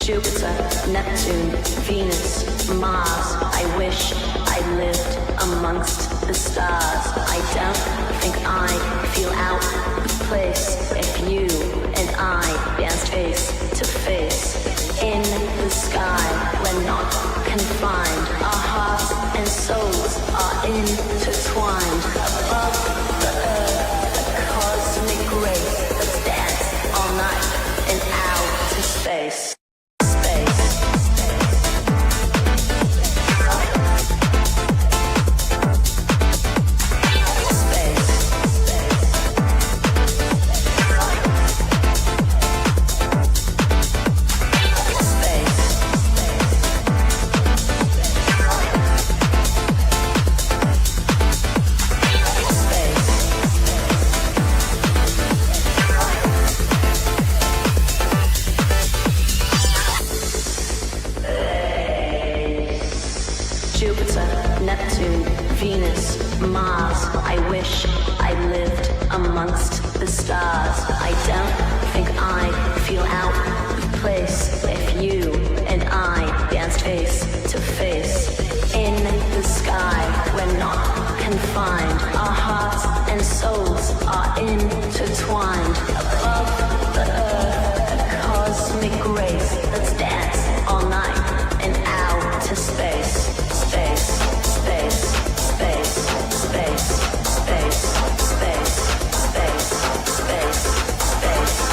Jupiter, Neptune, Venus, Mars. I wish I lived amongst the stars. I don't think I'd feel out of place if you and I danced face to face. In the sky, we're not confined. Our hearts and souls are intertwined. Above the earth, a cosmic grace. Let's dance all night in outer space. Jupiter, Neptune, Venus, Mars. I wish I lived amongst the stars. I don't think I'd feel out of place if you and I danced face to face. In the sky, we're not confined. Our hearts and souls are intertwined. Above the earth, a cosmic grace. Let's dance all night in outer space. Space, space, space, space, space, space, space, space, space, space, space, space,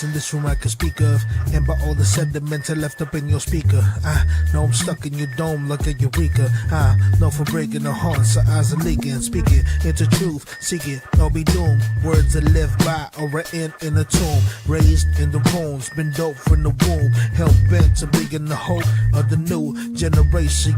In this room I can speak of, and by all the sediments I left up in your speaker. I know I'm stuck in your dome like a eureka. I know for breaking the hearts, our eyes are leaking. Speak it into truth, seek it, or be doomed. Words that live by or are in a tomb. Raised in the bones, been dope from the womb. Hell bent to bring the hope of the new generation.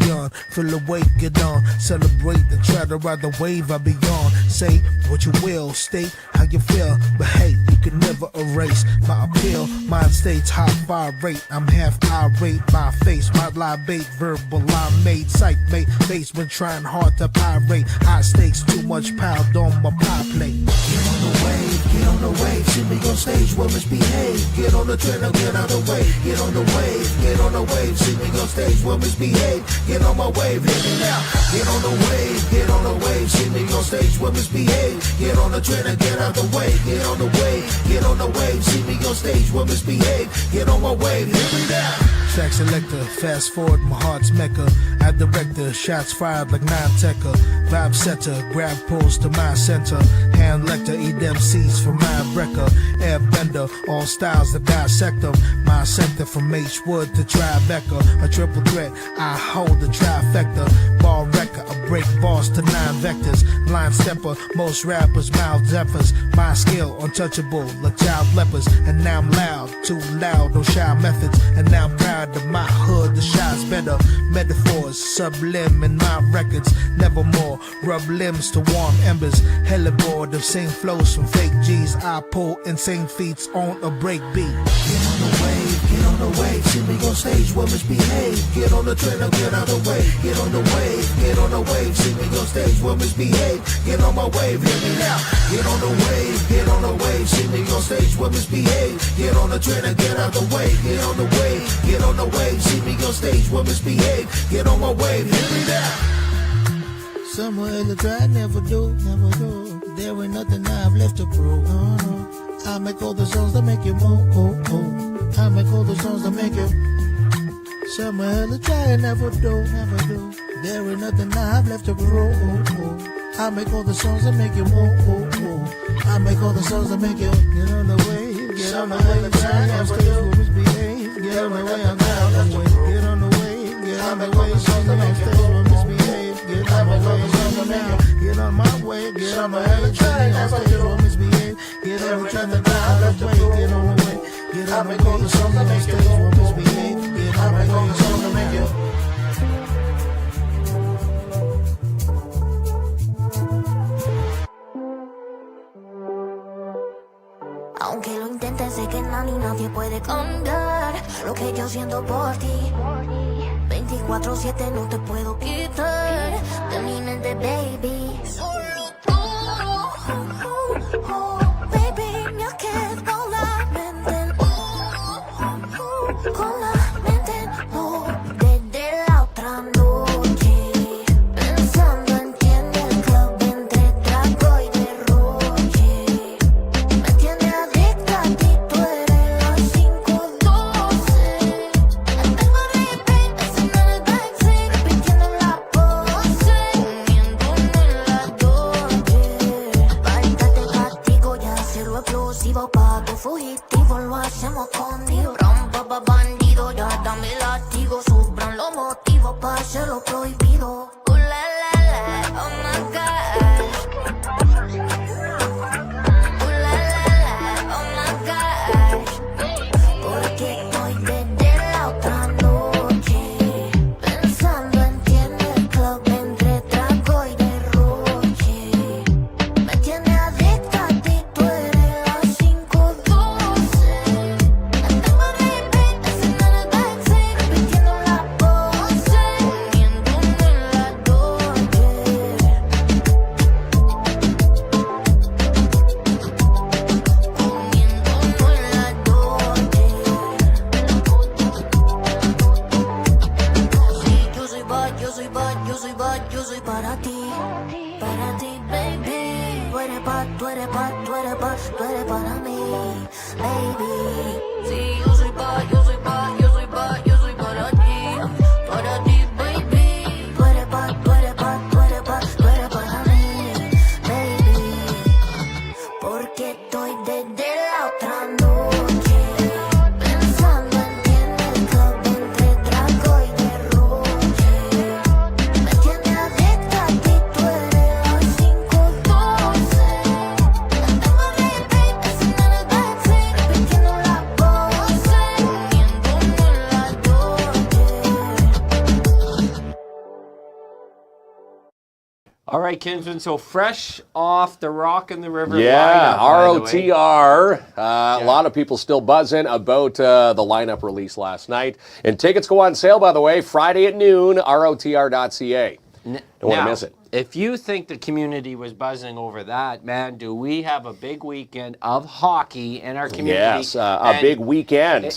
Feel awake, get on, celebrate and try to ride the wave I be on. Say what you will, state how you feel, but hey, you can never erase my appeal. Mind states high fire rate. I'm half irate. My face, my libate, verbal I made. Sight mate, face when trying hard to pirate. High stakes, too much piled on my pie plate. Get on the wave, get on the wave. See me on stage, well misbehave. Get on the train, I'll get out of the way. Get on the wave, get on the wave. See me on stage, well misbehave. Get on my wave, hit me now. Get on the wave, get on the wave. See me on stage, well misbehave. Get on the train, I'll get out the way. Get on the wave, get on the wave. See me on stage, well misbehave. Get on my wave, hit me now. Track selector, fast forward, my heart's mecca. I director, shots fired like non-techer. Vibe setter, grab pulls to my center. Hand lector, eat them seeds from my breaker. Airbender, all styles that dissect them. My sector from H-Wood to Tribeca. A triple threat, I hold the trifecta. Ball wrecker, I break bars to 9 vectors. Line stepper, most rappers mouth zephyrs. My skill, untouchable, like child lepers. And now I'm loud, too loud, no shy methods. And now I'm proud of my hood, the shy's better. Metaphors, sublim in my records. Nevermore, rub limbs to warm embers. Hella bored of same flows from fake G's. I pull insane feats on a break beat. Get on the wave, get on the wave. See me on stage, well misbehave. Get on the train, I'll get out of the way. Get on the wave, get on the wave. See me on stage, well misbehave. Get on my wave, hit me now. Get on the wave, get on the wave. See me on stage, well misbehave. Get on the train, I'll get out of the way. Get on the wave, get on the wave. See me on stage, well misbehave. Get on my wave, hit me now. Somewhere in the try, never do, never do. There ain't nothing I've left to prove. I make all the songs that make you move. I make all the songs that make you. Somewhere in the try, never do, never do. There ain't nothing I've left to prove. I make all the songs that make you move. I make all the songs that make you get on the way. Get on the way. Turn on stage where misbehave. Get on the way. I'm down the way. Get on the way. Get on the way. Songs that on stage where misbehave. Get on the way. Get on my way. Get on the way. Turn on stage where misbehave. Get on the track that down the way. Get on the way. Get on the way. Songs that on stage where misbehave. Get on the way. Songs that make you. Aunque lo intentes, sé que nadie puede cambiar lo que yo siento por ti. 24/7 no te puedo quitar de mi mente, baby. Solo tú, baby, me ha quedado la mente, con la mente, no, desde la otra noche, pensando en ti en el club entre trago y derroche. Me tiene adicta a ti, tú eres la 512. Tengo repeat, haciendo en el backseat, repitiendo la pose, comiéndome en la doble. Bájate castigo y hacerlo explosivo, pa' tu fugitivo lo hacemos contigo. Rampa pa' bandido, ya dame látigo, sobran los motivos pa' hacerlo prohibido. La la la, oh my God. La la la, oh my God. Porque estoy desde la otra noche, pensando en ti en el club entre trago y derroche. Me tiene adicta a ti, tú eres la 512. Tengo repeat, haciendo en el backseat, repitiendo la pose, comiéndome en la doble. Comiéndome en la doble. Sí, yo soy bad, yo soy bad, yo soy bad, yo soy para ti, baby. Tú eres bad, tú eres bad, tú eres bad, tú eres para mí, baby. Sí, yo soy bad, yo soy bad, yo soy bad, yo soy para ti, baby. Tú eres bad, tú eres bad, tú eres bad, tú eres para mí, baby. Porque estoy desde la otra noche, pensando en ti en el club entre trago y derroche. Me tiene adicta a ti, tú eres la 512. Tengo repeat, haciendo en el backseat, repitiendo la pose, comiéndome en la doble. All right, Kinsman, so fresh off the Rock in the River Yeah, lineup, by the way. ROTR. A lot of people still buzzing about the lineup release last night. And tickets go on sale, by the way, Friday at noon, rotr.ca. Don't want to Now, miss it. If you think the community was buzzing over that, man, do we have a big weekend of hockey in our community? Yes, a And big weekend.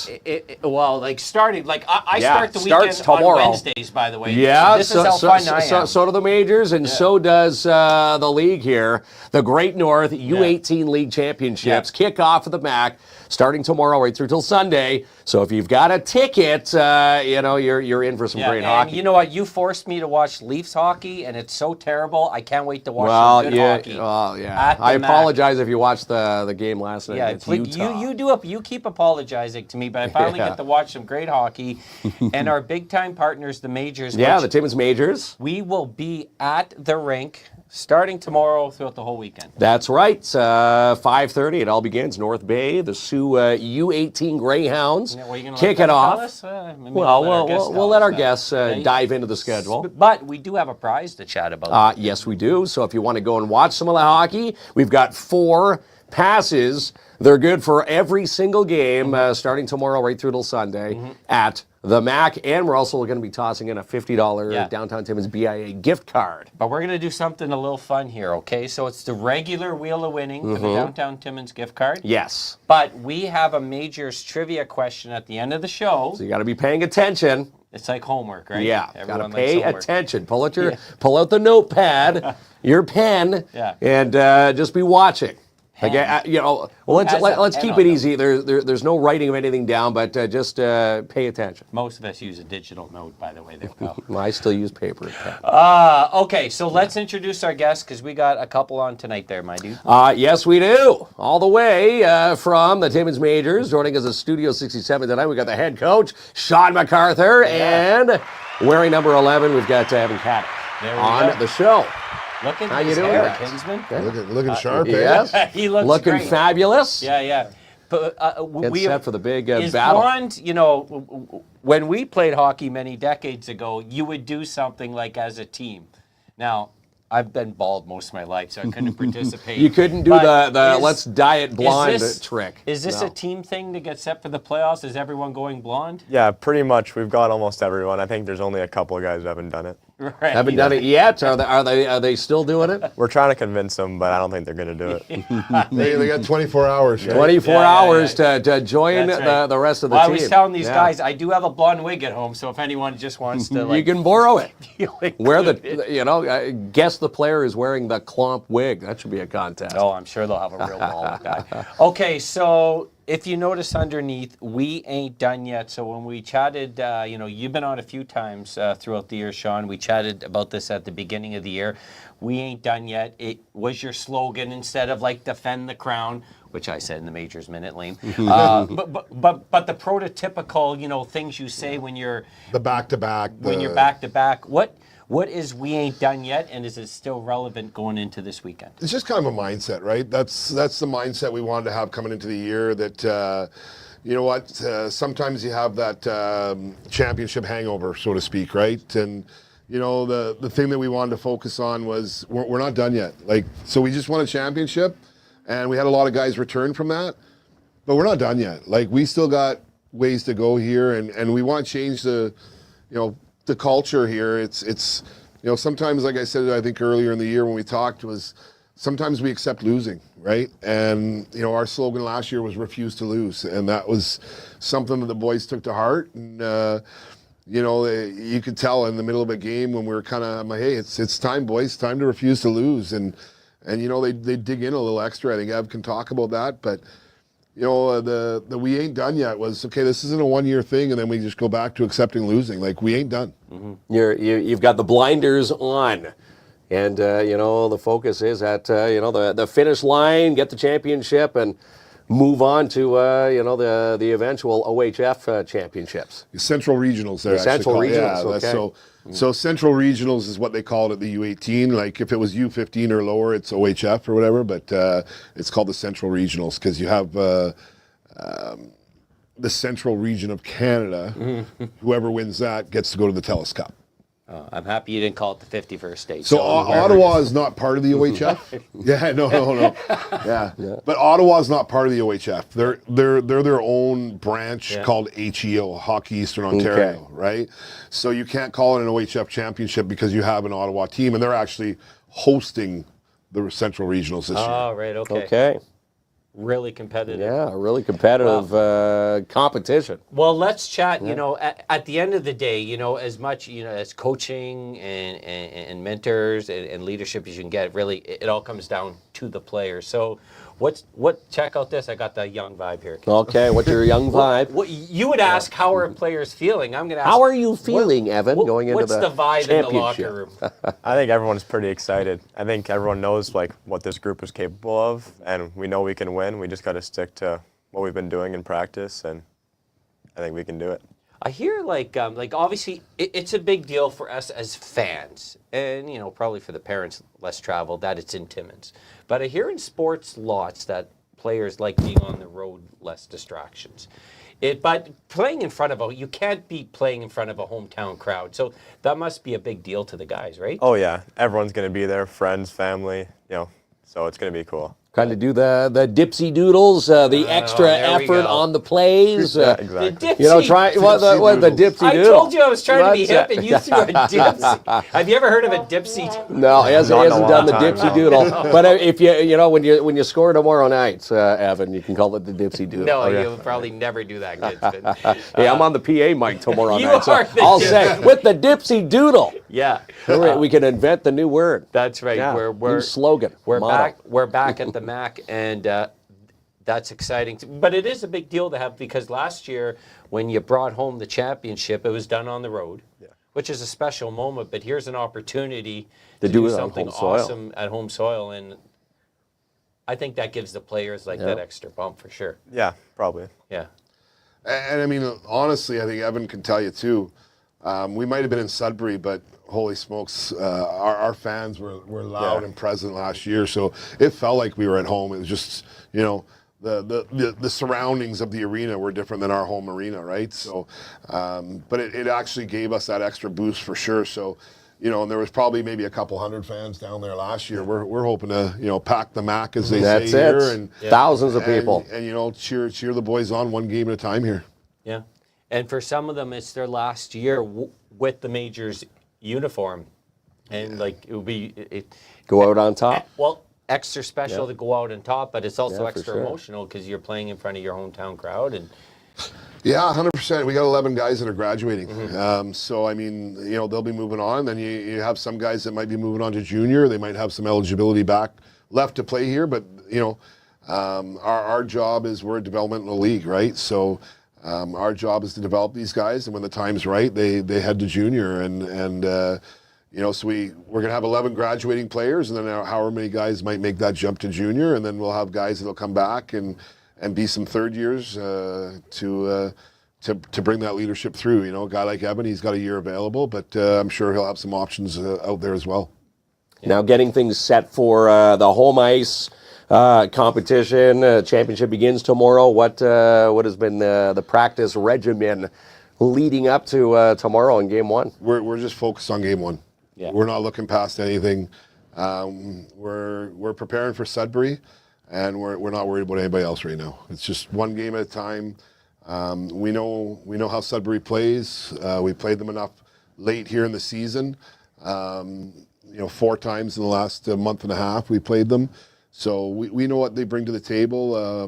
well, like starting, like I Yeah, start the starts weekend tomorrow. on Wednesdays, by the way. Yeah, This is how fun I am. so do the majors, and so does the league here. The Great North U18 League Championships kick off at the MAC starting tomorrow right through till Sunday. So if you've got a ticket, you're in for some great and hockey. you know what? You forced me to watch Leafs hockey, and it's so terrible. I can't wait to watch some good hockey. Well, at the I MAC. apologize if you watched the game last night Yeah, against Utah. you keep apologizing to me, but I finally get to watch some great hockey. And our big time partners, the majors. Yeah, which the Timmins majors. we will be at the rink starting tomorrow throughout the whole weekend. That's right. 5:30. It all begins. North Bay, the Sioux U18 Greyhounds Yeah, well, you gonna kick let it them off. tell us? Maybe Well, we'll we'll let our that. guests Yeah, dive into the schedule. But we do have a prize to chat about. Yes, we do. So if you want to go and watch some of the hockey, we've got 4 passes. They're good for every single game starting tomorrow right through till Sunday at the MAC. And we're also going to be tossing in a $50 Downtown Timmins BIA gift card. But we're going to do something a little fun here, okay? So it's the regular Wheel of Winning for the Downtown Timmins gift card. Yes. But we have a Majors trivia question at the end of the show. So you got to be paying attention. It's like homework, right? Yeah, Everyone got to likes pay homework. attention. Pull out the notepad, your pen, and just be watching. Like, well, let's keep it easy. There's no writing of anything down, but just pay attention. Most of us use a digital note, by the way. There we go. Well, I still use paper. Okay, so let's introduce our guests because we got a couple on tonight there, my dude. Yes, we do. All the way from the Timmins Majors, joining us at Studio 67 tonight, we got the head coach, Sean MacArthur, and wearing number 11, we've got Evan Cat on the show. Looking How you his doing, hair, guys? Kinsman. Looking sharp, Yes. He looks Looking great. fabulous. Yeah. But Get set for the big is battle. blonde, when we played hockey many decades ago, you would do something like as a team. Now, I've been bald most of my life, so I couldn't participate. You couldn't do But the let's diet blonde trick. Is this No. a team thing to get set for the playoffs? Is everyone going blonde? Yeah, pretty much. We've got almost everyone. I think there's only a couple of guys who haven't done it. Right. Haven't done it yet? Are they still doing it? We're trying to convince them, but I don't think they're going to do it. They got 24 hours. Right? 24 hours to join That's right. the rest of the Well, team. I was telling these Yeah. guys, I do have a blonde wig at home, so if anyone just wants to, You can borrow it. Where include the guess the player is wearing the Klomp wig. That should be a contest. Oh, I'm sure they'll have a real bald guy. Okay, so if you notice underneath, we ain't done yet. So when we chatted, you've been on a few times throughout the year, Sean. We chatted about this at the beginning of the year. We ain't done yet. It was your slogan instead of like defend the crown, which I said in the Majors Minute Lane. But the prototypical, things you say when you're The back-to-back. when you're back to back. What is we ain't done yet, and is it still relevant going into this weekend? It's just kind of a mindset, right? That's the mindset we wanted to have coming into the year. That sometimes you have that championship hangover, so to speak, right? And the thing that we wanted to focus on was we're not done yet. So we just won a championship, and we had a lot of guys return from that, but we're not done yet. We still got ways to go here, and we want to change the culture here. It's sometimes, like I said, I think earlier in the year when we talked, was sometimes we accept losing, right? And our slogan last year was refuse to lose, and that was something that the boys took to heart. And you could tell in the middle of a game when we were kind of, I'm like, hey, it's time, boys, time to refuse to lose. And they dig in a little extra. I think Ev can talk about that, but the we ain't done yet was, okay, this isn't a one-year thing, and then we just go back to accepting losing. We ain't done. Mm-hmm. You've got the blinders on, and the focus is at the finish line, get the championship, and move on to the eventual OHF championships. Central regionals, they're Central actually called. regionals, Yeah, okay. So Central regionals is what they call it at the U18. If it was U15 or lower, it's OHF or whatever. But it's called the Central regionals because you have the Central region of Canada. Whoever wins that gets to go to the TELUS Cup. I'm happy you didn't call it the 51st state. So Ottawa is not part of the OHF. Yeah, no. Yeah, but Ottawa is not part of the OHF. They're their own branch called HEO, Hockey Eastern Ontario, right? So you can't call it an OHF championship because you have an Ottawa team, and they're actually hosting the Central Regionals this year. Oh, right, Okay. Really competitive. Yeah, a really competitive competition. Well, let's chat. At the end of the day, as much as coaching and mentors and leadership as you can get, really, it all comes down to the players. So, check out this. I got the young vibe here. Okay, what's your young vibe? What you would ask, how are players feeling? I'm going to ask, How are you feeling, Evan, going into what's the vibe in the locker championship? room? I think everyone's pretty excited. I think everyone knows what this group is capable of, and we know we can win. We just got to stick to what we've been doing in practice, and I think we can do it. I hear obviously it's a big deal for us as fans, and probably for the parents less traveled that it's in Timmins. But I hear in sports lots that players like being on the road, less distractions. But playing in front of you can't be playing in front of a hometown crowd, so that must be a big deal to the guys, right? Oh yeah, everyone's going to be there, friends, family, so it's going to be the Kind of do the dipsy doodles, the extra there we effort go. on the plays. Yeah, exactly. The dipsy. Try what the dipsy I doodle. told you I was trying to be hip, That's and you threw a dipsy. Have you ever heard of a dipsy? No, he hasn't Not in a done the long time, dipsy no. doodle. But if when you score tomorrow night, Evan, you can call it the dipsy doodle. No, you'll probably never do that, Kinsman. Hey, I'm on the PA mic tomorrow You night, so are the I'll dipsy. say with the dipsy doodle. Yeah. We can invent the new word. That's right. Yeah, We're new slogan. We're motto. back at the MAC, and that's exciting. But it is a big deal to have, because last year when you brought home the championship, it was done on the road, which is a special moment. But here's an opportunity to do it on something home soil. awesome at home soil, and I think that gives the players like that extra bump for sure. Yeah, probably. Yeah. And I mean, honestly, I think Evan can tell you too. We might have been in Sudbury, but holy smokes, our fans were loud and present last year. So it felt like we were at home. It was just, you know, the surroundings of the arena were different than our home arena, right? So, but it actually gave us that extra boost for sure. So, you know, and there was probably maybe a couple hundred fans down there last year. We're hoping to, you know, pack the MAC, as they That's say it. here, and Thousands of people. and you know, cheer the boys on one game at a time here. Yeah. And for some of them, it's their last year with the Majors uniform. And like, it would be... Go out on top. Well, extra special to go out on top, but it's also Yeah, for extra sure. emotional because you're playing in front of your hometown crowd. And Yeah, 100%. We got 11 guys that are graduating. So, I mean, you know, they'll be moving on. Then you have some guys that might be moving on to junior. They might have some eligibility back left to play here. But, you know, our job is we're a developmental league, right? So our job is to develop these guys. And when the time's right, they head to junior. And you know, so we're going to have 11 graduating players. And then however many guys might make that jump to junior. And then we'll have guys that'll come back and be some third years to bring that leadership through. You know, a guy like Evan, he's got a year available, but I'm sure he'll have some options out there as well. Now getting things set for the home ice competition. Championship begins tomorrow. What has been the practice regimen leading up to tomorrow in game one? We're just focused on game one. Yeah. We're not looking past anything. We're preparing for Sudbury, and we're not worried about anybody else right now. It's just one game at a time. We know how Sudbury plays. We played them enough late here in the season. You know, 4 times in the last month and a half we played them. So we know what they bring to the table.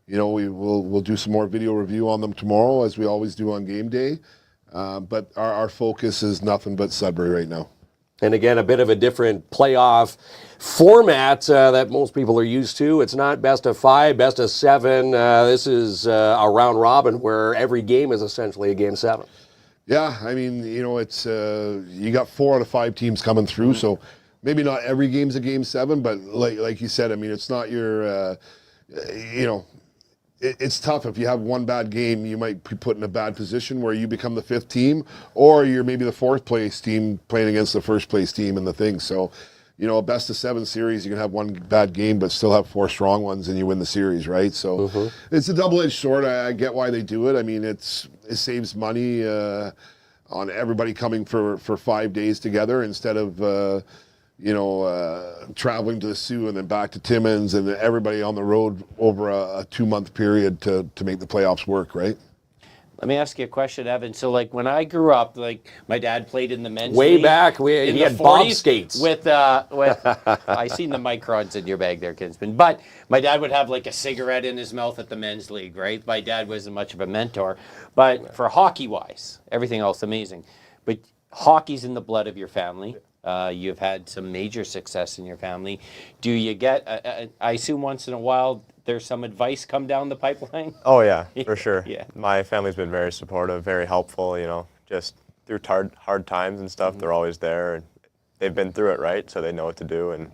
You know, we'll do some more video review on them tomorrow, as we always do on game day. But our focus is nothing but Sudbury right now. And again, a bit of a different playoff format that most people are used to. It's not best of 5, best of 7. This is a round robin where every game is essentially a game 7. Yeah, I mean, you know, it's you got 4 out of 5 teams coming through, so maybe not every game's a game 7, but like you said, I mean, it's not your, you know, it's tough. If you have one bad game, you might be put in a bad position where you become the 5th team, or you're maybe the 4th place team playing against the 1st place team in the thing. So, you know, a best of 7 series, you can have one bad game, but still have 4 strong ones, and you win the series, right? So it's a double-edged sword. I get why they do it. I mean, it saves money on everybody coming for 5 days together instead of you know, traveling to the Sioux and then back to Timmins, and everybody on the road over a 2-month period to make the playoffs work, right? let me ask you a question, Evan. So, like, when I grew up, like, my dad played in the men's Way league back, in he the had bob 40s skates. with I seen the microns in your bag there, Kinsman. But my dad would have like a cigarette in his mouth at the men's league, right? My dad wasn't much of a mentor, but for hockey-wise, everything else amazing. But hockey's in the blood of your family. You've had some major success in your family. Do you get? I assume once in a while there's some advice come down the pipeline. Oh yeah, for sure. Yeah. My family's been very supportive, very helpful. You know, just through hard times and stuff, they're always there, and they've been through it, right? So they know what to do. And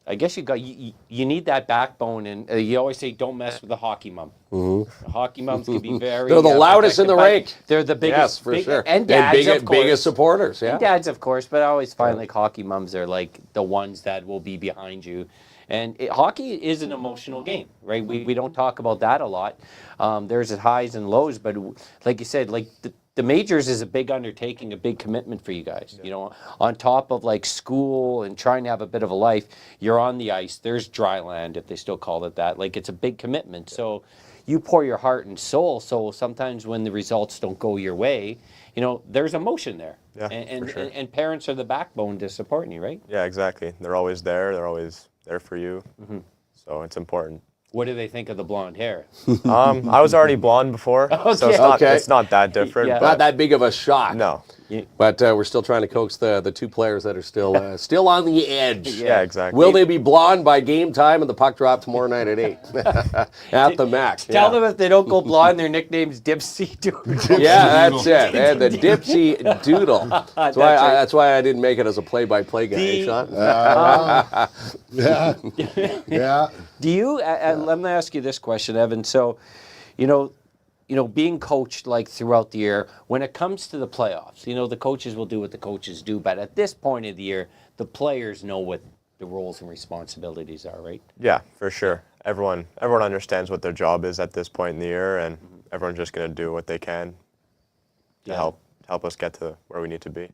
I guess you need that backbone, and you always say don't mess with the hockey mom. Mm-hmm. Hockey moms can be very. They're the loudest in the protective, rink. but they're the biggest, Yes, for sure. and dads, of course. biggest supporters. Yeah. And dads, of course, but I always find like hockey moms are like the ones that will be behind you. And hockey is an emotional game, right? We don't talk about that a lot. There's highs and lows, but like you said, like the majors is a big undertaking, a big commitment for you guys. Yeah. You know, on top of like school and trying to have a bit of a life, you're on the ice. There's dry land, if they still call it that. Like, it's a big commitment. So you pour your heart and soul. So sometimes when the results don't go your way, you know, there's emotion there. Yeah, and for sure. and parents are the backbone to supporting you, right? yeah, exactly. They're always there. They're always there for you. So it's important. What do they think of the blonde hair? I was already blonde before, so Okay. it's not that different. Yeah. But Not that big of a shock. no, But we're still trying to coax the two players that are still on the edge. Yeah, exactly. Will they be blonde by game time and the puck drop tomorrow night at 8 at the Mac? Tell them if they don't go blonde, their nickname's Dipsy Doodle. Yeah, that's it. And the Dipsy Doodle. That's why I didn't make it as a play-by-play guy, Sean. Yeah. Do you? Let me ask you this question, Evan. So, you know, being coached like throughout the year, when it comes to the playoffs, you know, the coaches will do what the coaches do, but at this point of the year, the players know what the roles and responsibilities are, right? Yeah, for sure. Everyone understands what their job is at this point in the year, and everyone's just going to do what they can to help us get to where we need to be.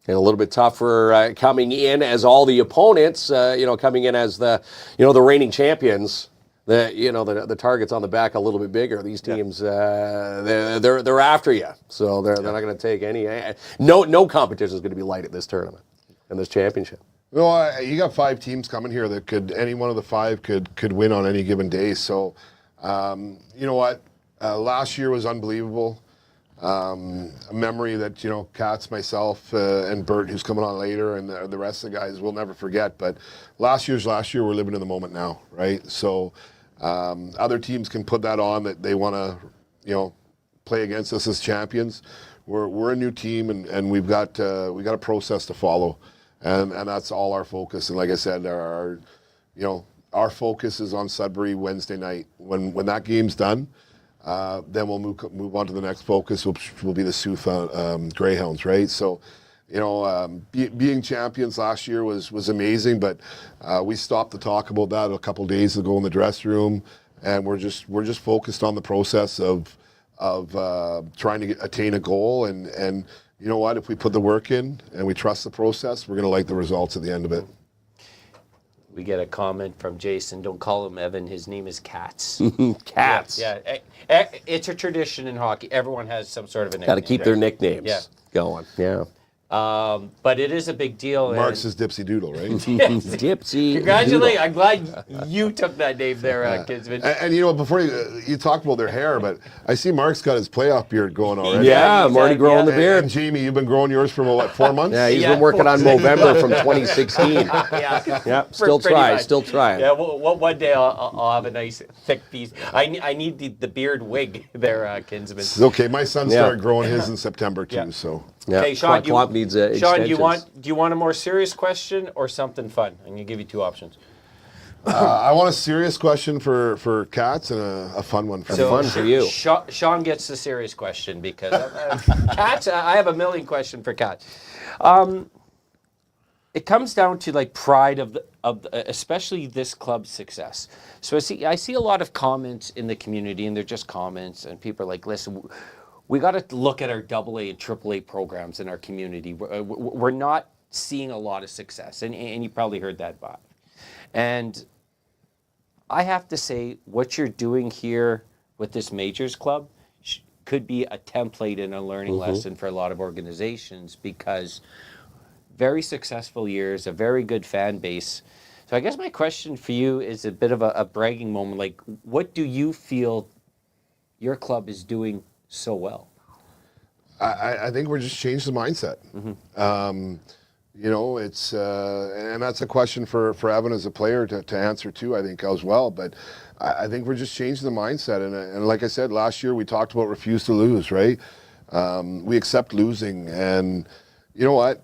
And a little bit tougher coming in as all the opponents, coming in as the reigning champions. The target's on the back a little bit bigger. These teams, they're after you, so they're not going to take any. No competition is going to be light at this tournament and this championship. No, you got 5 teams coming here that any one of the 5 could win on any given day. So, you know what? Last year was unbelievable. A memory that Katz, myself, and Bert, who's coming on later, and the rest of the guys will never forget. But last year, we're living in the moment now, right? So other teams can put that on that they want to, play against us as champions. We're a new team, and we got a process to follow, and that's all our focus. And like I said, our focus is on Sudbury Wednesday night. When that game's done. Then we'll move on to the next focus, which will be the Sooth Greyhounds, right? So, being champions last year was amazing, but we stopped to talk about that a couple days ago in the dressing room, and we're just focused on the process of trying to attain a goal, and you know what? If we put the work in and we trust the process, we're going to like the results at the end of it. We get a comment from Jason. Don't call him Evan. His name is Katz. Katz. Yeah. It's a tradition in hockey. Everyone has some sort of a nickname. Got to keep their nicknames going. Yeah. But it is a big deal. Mark's is Dipsy Doodle, right? Yes. Dipsy. Congratulations. I'm glad you took that name there, Kinsman. And before you talked about their hair, but I see Mark's got his playoff beard going already. Yeah, I'm already growing the beard. And Jamie, you've been growing yours for what, 4 months? Yeah, he's been working on Movember from 2016. Yeah, still trying. Yeah, well, one day I'll have a nice thick piece. I need the beard wig there, Kinsman. It's okay, my son started growing his in September too, so. Yeah. Okay, Sean, KLOMP needs Sean, do you want a more serious question or something fun? I'm gonna give you 2 options. I want a serious question for Katz and a fun one for fun for you. Sean gets the serious question because Katz. I have a million questions for Katz. It comes down to like pride of especially this club's success. So I see a lot of comments in the community, and they're just comments, and people are like, listen. We got to look at our AA and AAA programs in our community. We're not seeing a lot of success, and you probably heard that, Bob. And I have to say, what you're doing here with this Majors Club could be a template and a learning lesson for a lot of organizations, because very successful years, a very good fan base. So I guess my question for you is a bit of a bragging moment. Like, what do you feel your club is doing so well? I think we're just changing the mindset. It's and that's a question for Evan as a player to answer too, I think, as well. But I think we're just changing the mindset. And like I said, last year we talked about refuse to lose, right? We accept losing. And you know what?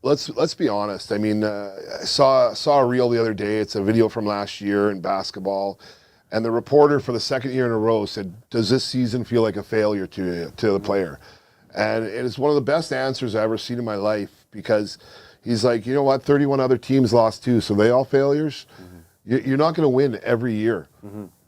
Let's be honest. I mean, I saw a reel the other day. It's a video from last year in basketball. And the reporter for the second year in a row said, does this season feel like a failure to the player? And it is one of the best answers I've ever seen in my life, because he's like, you know what, 31 other teams lost too, so they all failures? You're not going to win every year.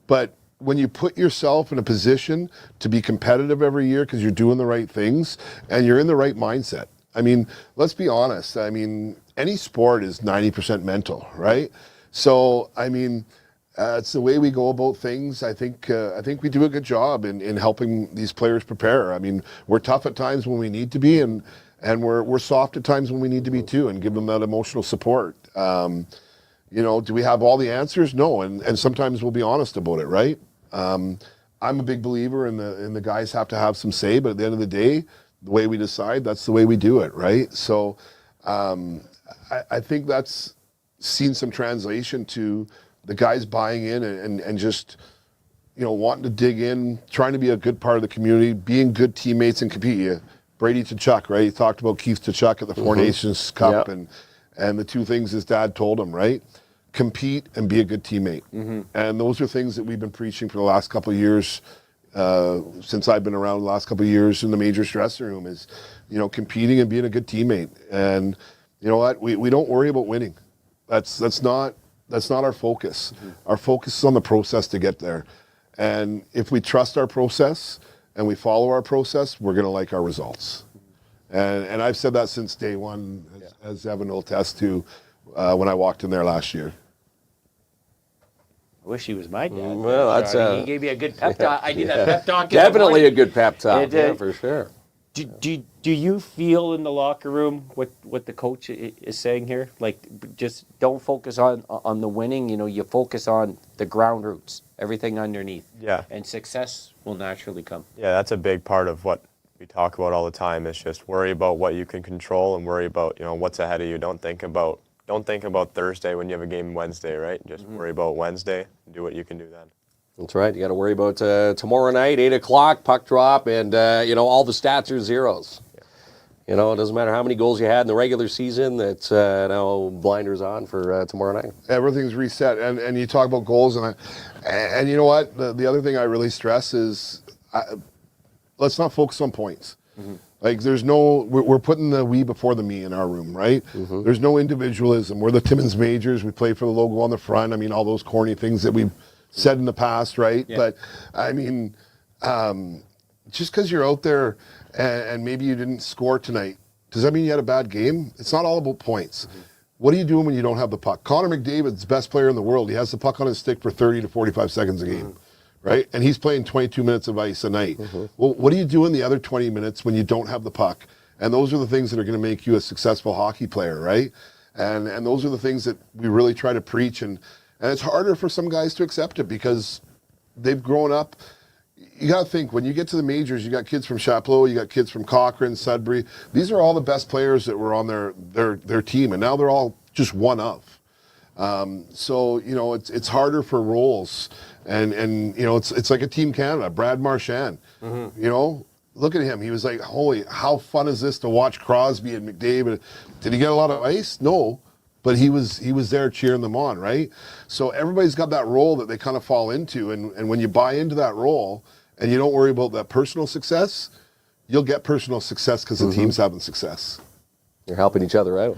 But when you put yourself in a position to be competitive every year because you're doing the right things and you're in the right mindset. I mean, let's be honest. I mean, any sport is 90% mental, right? So, I mean, it's the way we go about things. I think we do a good job in helping these players prepare. I mean, we're tough at times when we need to be, and we're soft at times when we need to be too, and give them that emotional support. Do we have all the answers? No, and sometimes we'll be honest about it, right? I'm a big believer in the guys have to have some say, but at the end of the day, the way we decide, that's the way we do it, right? So I think that's seen some translation to the guys buying in and just, wanting to dig in, trying to be a good part of the community, being good teammates and compete. Brady to Chuck, right? He talked about Keith to Chuck at the Four Nations Cup and the two things his dad told him, right? Compete and be a good teammate. And those are things that we've been preaching for the last couple of years, since I've been around the last couple of years in the majors dressing room is, competing and being a good teammate. And you know what? We don't worry about winning. That's not our focus. Our focus is on the process to get there. And if we trust our process and we follow our process, we're going to like our results. And I've said that since day one, as Evan will attest to, when I walked in there last year. I wish he was my dad. Well, that's he gave me a good pep talk. I need that pep talk. definitely a good pep talk. It, Yeah, for sure. Do you feel in the locker room what the coach is saying here? Like, just don't focus on the winning. You focus on the ground roots, everything underneath. Yeah. And success will naturally come. Yeah, that's a big part of what we talk about all the time. Is just worry about what you can control and worry about what's ahead of you. Don't think about Thursday when you have a game Wednesday, right? Just worry about Wednesday and do what you can do then. That's right. You got to worry about tomorrow night, 8 o'clock, puck drop, and all the stats are zeros. It doesn't matter how many goals you had in the regular season. It's now blinders on for tomorrow night. Everything's reset, and you talk about goals, and you know what? The other thing I really stress is let's not focus on points. Like we're putting the we before the me in our room, right? There's no individualism. We're the Timmins Majors. We play for the logo on the front. I mean, all those corny things that we've said in the past, right? Yeah. But I mean, just because you're out there and maybe you didn't score tonight, does that mean you had a bad game? It's not all about points. What are you doing when you don't have the puck? Connor McDavid's the best player in the world. He has the puck on his stick for 30 to 45 seconds a game. Right? And he's playing 22 minutes of ice a night. Well, what are you doing the other 20 minutes when you don't have the puck? And those are the things that are going to make you a successful hockey player, right? And those are the things that we really try to preach. And it's harder for some guys to accept it because they've grown up. You got to think, when you get to the majors, you got kids from Chapleau, you got kids from Cochrane, Sudbury. These are all the best players that were on their team, and now they're all just one of. So, it's harder for roles. And it's like a Team Canada. Brad Marchand, look at him. He was like, holy, how fun is this to watch Crosby and McDavid? Did he get a lot of ice? No, but he was there cheering them on, right? So everybody's got that role that they kind of fall into. And when you buy into that role and you don't worry about that personal success, you'll get personal success because the team's having success. You're helping each other out.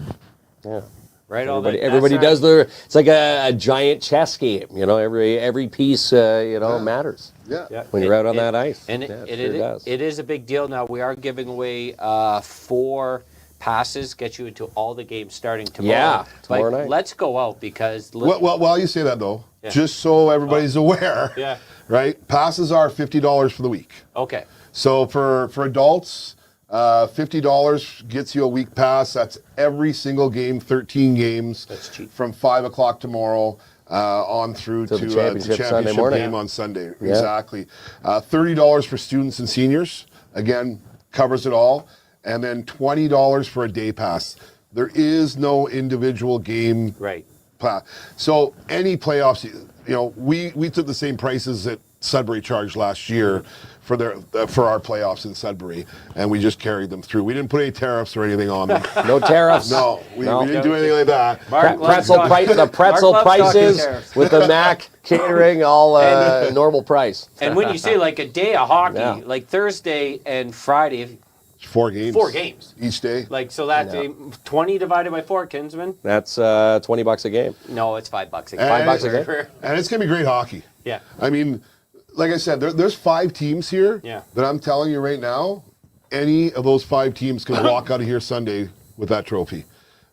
Yeah. Right. Everybody does it's like a giant chess game. Every piece, matters. Yeah. When you're out on that ice. And it is a big deal now. We are giving away 4 passes, get you into all the games starting tomorrow. Yeah, tomorrow night. Let's go out because... Well, while you say that, though, just so everybody's aware, right? Passes are $50 for the week. Okay. So for adults... $50 gets you a week pass. That's every single game, 13 games. That's cheap. From 5 o'clock tomorrow on through to the championship Sunday morning. game on Sunday. Yeah. Exactly. $30 for students and seniors. Again, covers it all. And then $20 for a day pass. There is no individual game. Right. So any playoffs, we took the same prices that Sudbury charged last year for our playoffs in Sudbury, and we just carried them through. We didn't put any tariffs or anything on them. No tariffs. No, we didn't do anything like that. The pretzel prices with the Mac catering, all normal price. And when you say like a day of hockey, like Thursday and Friday, 4 games. 4 games each day. Like, so that's 20 divided by 4, Kinsman. That's $20 a game. No, it's $5 a game. $5 a game. And it's gonna be great hockey. Yeah. I mean, like I said, there's 5 teams here that I'm telling you right now, any of those 5 teams can walk out of here Sunday with that trophy.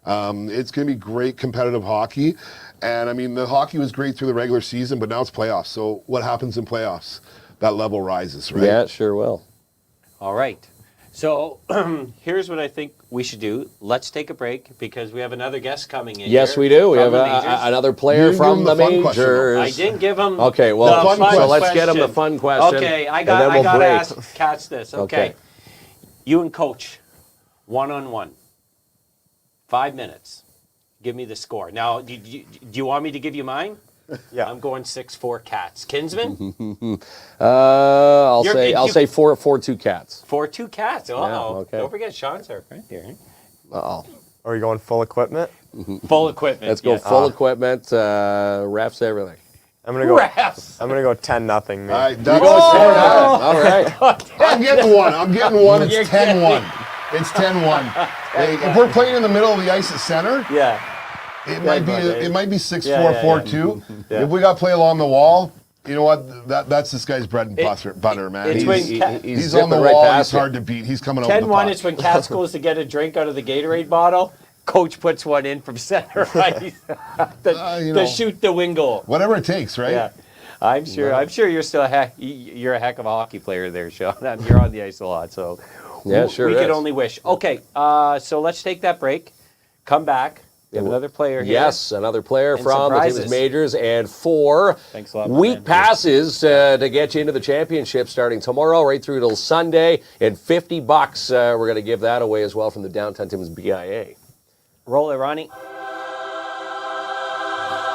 It's going to be great competitive hockey. And, I mean, the hockey was great through the regular season, but now it's playoffs. So what happens in playoffs? That level rises, right? Yeah, it sure will. All right. So here's what I think we should do. Let's take a break because we have another guest coming in. Yes, we do. We have another player from the majors. I didn't give him okay, well, the fun so let's get him the fun question. Okay, I got to catch this. Okay. You and coach, one-on-one. 5 minutes. Give me the score. Now, do you want me to give you mine? Yeah. I'm going 6-4 Cats. Kinsman? I'll say 4-2 Cats. 4-2 Cats. Oh, Yeah, okay. Don't forget Sean's our friend here. Uh-oh. Are we going full equipment? Full equipment. Let's go yes. full equipment, refs, everything. I'm gonna go. Refs. I'm gonna go 10-0. Me. All right, You go All right. I'm getting one. It's You're 10-1. It's 10-1. Hey, if we're playing in the middle of the ice at center, Yeah. it might be brother. it might be 6-4, Yeah, 4-2. Yeah. If we got to play along the wall, you know what? That's this guy's bread and butter, man. it's when He's on the zipping right wall. past He's you. hard to beat. He's coming over the 10-1 puck. is when Cats goes to get a drink out of the Gatorade bottle. Coach puts one in from center ice to shoot the wing goal. Whatever it takes, right? Yeah. I'm sure you're still you're a heck of a hockey player there, Sean. You're on the ice a lot, so Yeah, sure we could is. only wish. Okay, so let's take that break. Come back. We have another player here. Yes, another player And from the surprises. Timmins Majors, and 4 Thanks a lot, my week man. passes to get you into the championship starting tomorrow, right through till Sunday, and $50. We're going to give that away as well from the Downtown Timmins BIA. Roll it, Ronnie.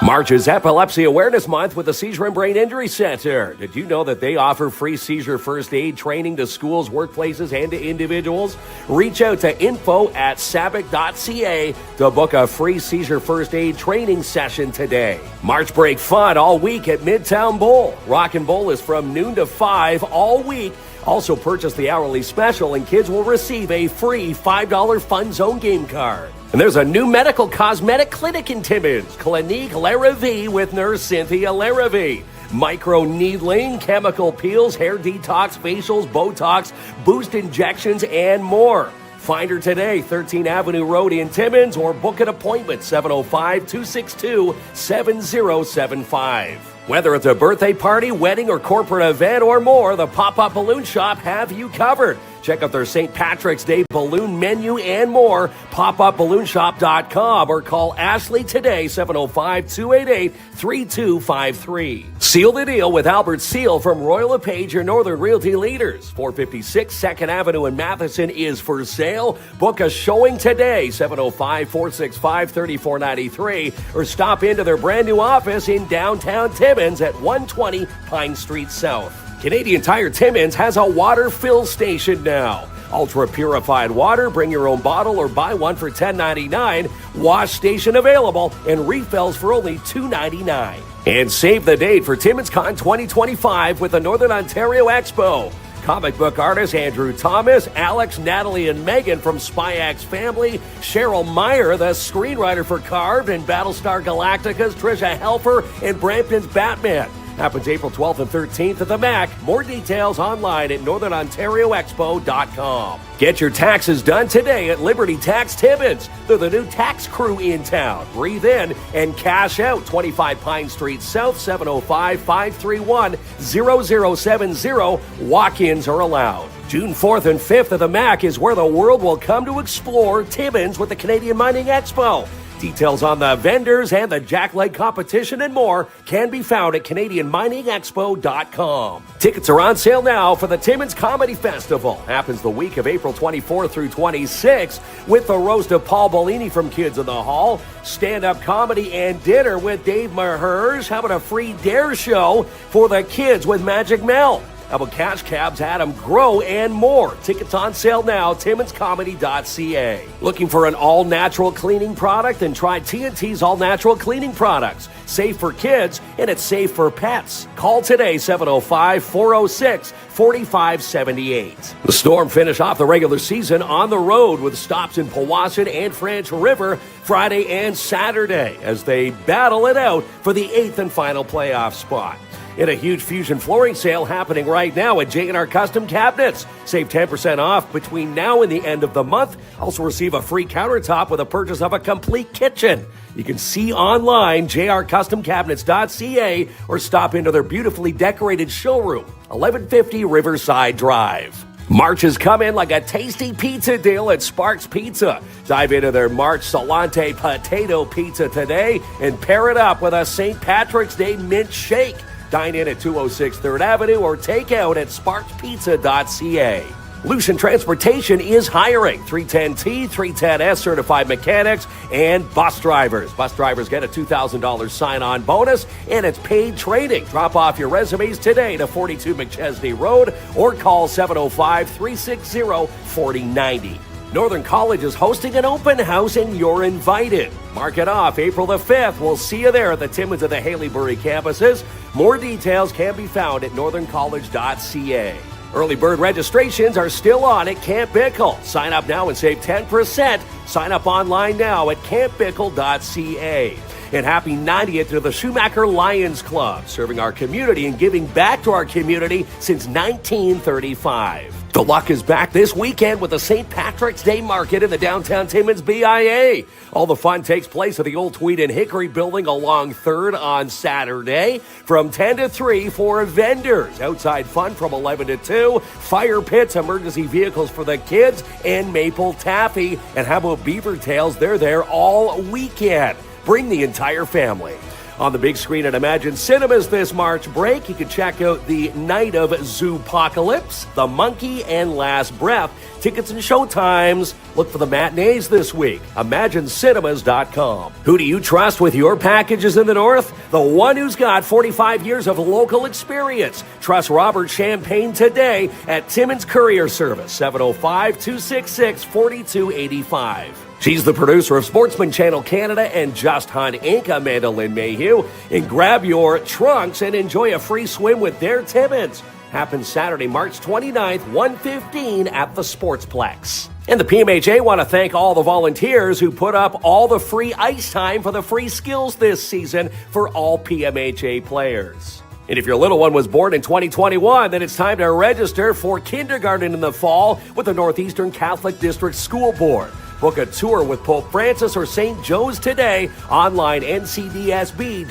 March is Epilepsy Awareness Month with the Seizure and Brain Injury Center. Did you know that they offer free seizure first aid training to schools, workplaces, and to individuals? Reach out to info@sabic.ca to book a free seizure first aid training session today. March break fun all week at Midtown Bowl. Rock and Bowl is from noon to 5 all week. Also purchase the hourly special and kids will receive a free $5 Fun Zone game card. And there's a new medical cosmetic clinic in Timmins, Clinique Laravie with nurse Cynthia Laravie. Micro needling, chemical peels, hair detox, facials, Botox, boost injections, and more. Find her today, 13 Avenue Road in Timmins, or book an appointment, 705-262-7075. Whether it's a birthday party, wedding, or corporate event or more, the Pop-Up Balloon Shop have you covered. Check out their St. Patrick's Day balloon menu and more, popupballoonshop.com, or call Ashley today, 705-288-3253. Seal the deal with Albert Seal from Royal LePage, your Northern Realty leaders. 456 2nd Avenue in Matheson is for sale. Book a showing today, 705-465-3493, or stop into their brand new office in downtown Timmins at 120 Pine Street South. Canadian Tire Timmins has a water fill station now. Ultra purified water, bring your own bottle or buy one for $10.99. Wash station available and refills for only $2.99. And save the date for Timmins Con 2025 with the Northern Ontario Expo. Comic book artists Andrew Thomas, Alex, Natalie, and Megan from Spy X Family, Cheryl Meyer, the screenwriter for Carved, and Battlestar Galactica's Trisha Helfer, and Brampton's Batman. Happens April 12th and 13th at the MAC. More details online at northernontarioexpo.com. Get your taxes done today at Liberty Tax Timmins. They're the new tax crew in town. Breathe in and cash out. 25 Pine Street South, 705-531-0070. Walk-ins are allowed. June 4th and 5th at the MAC is where the world will come to explore Timmins with the Canadian Mining Expo. Details on the vendors and the jackleg competition and more can be found at CanadianMiningExpo.com. Tickets are on sale now for the Timmins Comedy Festival. Happens the week of April 24th through 26th with the roast of Paul Bellini from Kids in the Hall, stand-up comedy and dinner with Dave Maherge. How about a free dare show for the kids with Magic Mel? How about Cash Cabs, Adam Grow, and more? Tickets on sale now, timminscomedy.ca. Looking for an all-natural cleaning product? Then try TNT's all-natural cleaning products. Safe for kids, and it's safe for pets. Call today, 705-406-4578. The Storm finish off the regular season on the road with stops in Powassan and French River Friday and Saturday as they battle it out for the 8th and final playoff spot. In a huge Fusion flooring sale happening right now at J&R Custom Cabinets. Save 10% off between now and the end of the month. Also receive a free countertop with a purchase of a complete kitchen. You can see online, jrcustomcabinets.ca, or stop into their beautifully decorated showroom, 1150 Riverside Drive. March has come in like a tasty pizza deal at Sparks Pizza. Dive into their March Salante Potato Pizza today and pair it up with a St. Patrick's Day Mint Shake. Dine in at 206 3rd Avenue or take out at sparkspizza.ca. Lucian Transportation is hiring 310T, 310S certified mechanics, and bus drivers. Bus drivers get a $2,000 sign-on bonus, and it's paid training. Drop off your resumes today to 42 McChesney Road or call 705-360-4090. Northern College is hosting an open house, and you're invited. Mark it off, April the 5th. We'll see you there at the Timmins and the Haileybury campuses. More details can be found at northerncollege.ca. Early bird registrations are still on at Camp Bickle. Sign up now and save 10%. Sign up online now at campbickle.ca. And happy 90th to the Schumacher Lions Club, serving our community and giving back to our community since 1935. The luck is back this weekend with the St. Patrick's Day Market in the downtown Timmins BIA. All the fun takes place at the old Tweed and Hickory building along 3rd on Saturday from 10 to 3 for vendors. Outside fun from 11 to 2, fire pits, emergency vehicles for the kids, and maple taffy. And how about beaver tails? They're there all weekend. Bring the entire family. On the big screen at Imagine Cinemas this March break, you can check out The Night of Zoopocalypse, The Monkey, and Last Breath. Tickets and showtimes. Look for the matinees this week. ImagineCinemas.com. Who do you trust with your packages in the North? The one who's got 45 years of local experience. Trust Robert Champagne today at Timmins Courier Service, 705-266-4285. She's the producer of Sportsman Channel Canada and Just Hunt Inc., Amanda Lynn Mayhew. And grab your trunks and enjoy a free swim with their Timmins. Happens Saturday, March 29th, 1:15 at the Sportsplex. And the PMHA want to thank all the volunteers who put up all the free ice time for the free skills this season for all PMHA players. And if your little one was born in 2021, then it's time to register for kindergarten in the fall with the Northeastern Catholic District School Board. Book a tour with Pope Francis or St. Joe's today. Online, ncdsb.on.ca.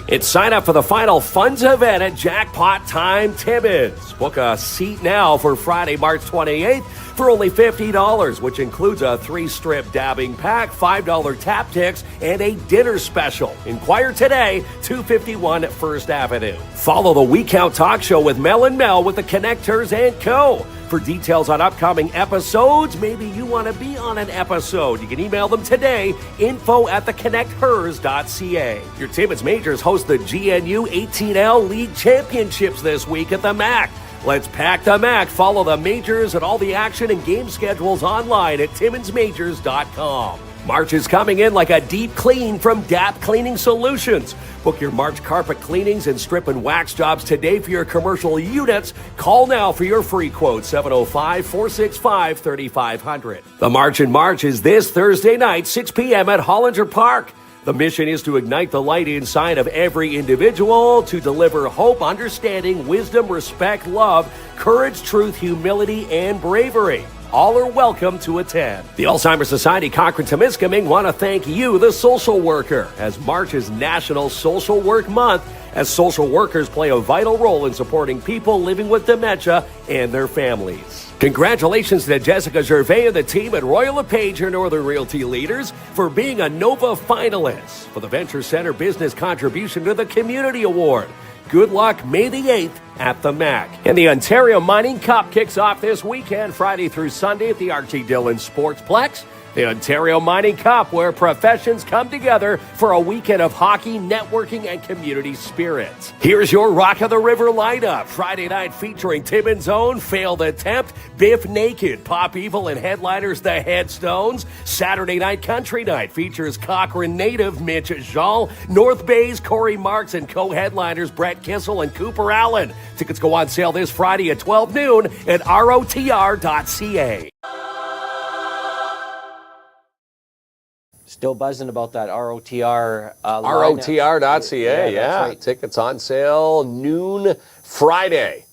And sign up for the final funds event at Jackpot Time Timmins. Book a seat now for Friday, March 28th for only $50, which includes a 3-strip dabbing pack, $5 tap ticks, and a dinner special. Inquire today, 251 First Avenue. Follow the We Count Talk Show with Mel and Mel with the Connectors and Co. For details on upcoming episodes, maybe you want to be on an episode, you can email them today, info@theconnecthers.ca. Your Timmins Majors host the GNU 18L League Championships this week at the MAC. Let's pack the MAC. Follow the Majors and all the action and game schedules online at timminsmajors.com. March is coming in like a deep clean from DAP Cleaning Solutions. Book your March carpet cleanings and strip and wax jobs today for your commercial units. Call now for your free quote, 705-465-3500. The March in March is this Thursday night, 6 p.m. at Hollinger Park. The mission is to ignite the light inside of every individual to deliver hope, understanding, wisdom, respect, love, courage, truth, humility, and bravery. All are welcome to attend. The Alzheimer's Society Cochrane-Temiskaming want to thank you, the social worker, as March is National Social Work Month, as social workers play a vital role in supporting people living with dementia and their families. Congratulations to Jessica Gervais and the team at Royal LePage, your Northern Realty leaders, for being a NOVA finalist for the Venture Center Business Contribution to the Community Award. Good luck May the 8th at the MAC. And the Ontario Mining Cup kicks off this weekend, Friday through Sunday at the Archie Dillon Sportsplex. The Ontario Mining Cup, where professions come together for a weekend of hockey, networking, and community spirit. Here's your Rock of the River lineup. Friday night featuring Timmins' own Failed Attempt, Biff Naked, Pop Evil, and headliners The Headstones. Saturday night Country Night features Cochrane native Mitch Jean, North Bay's Corey Marks, and co-headliners Brett Kissel and Cooper Allen. Tickets go on sale this Friday at 12 noon at rotr.ca. Still buzzing about that ROTR. ROTR.ca, yeah. Right. Tickets on sale noon Friday.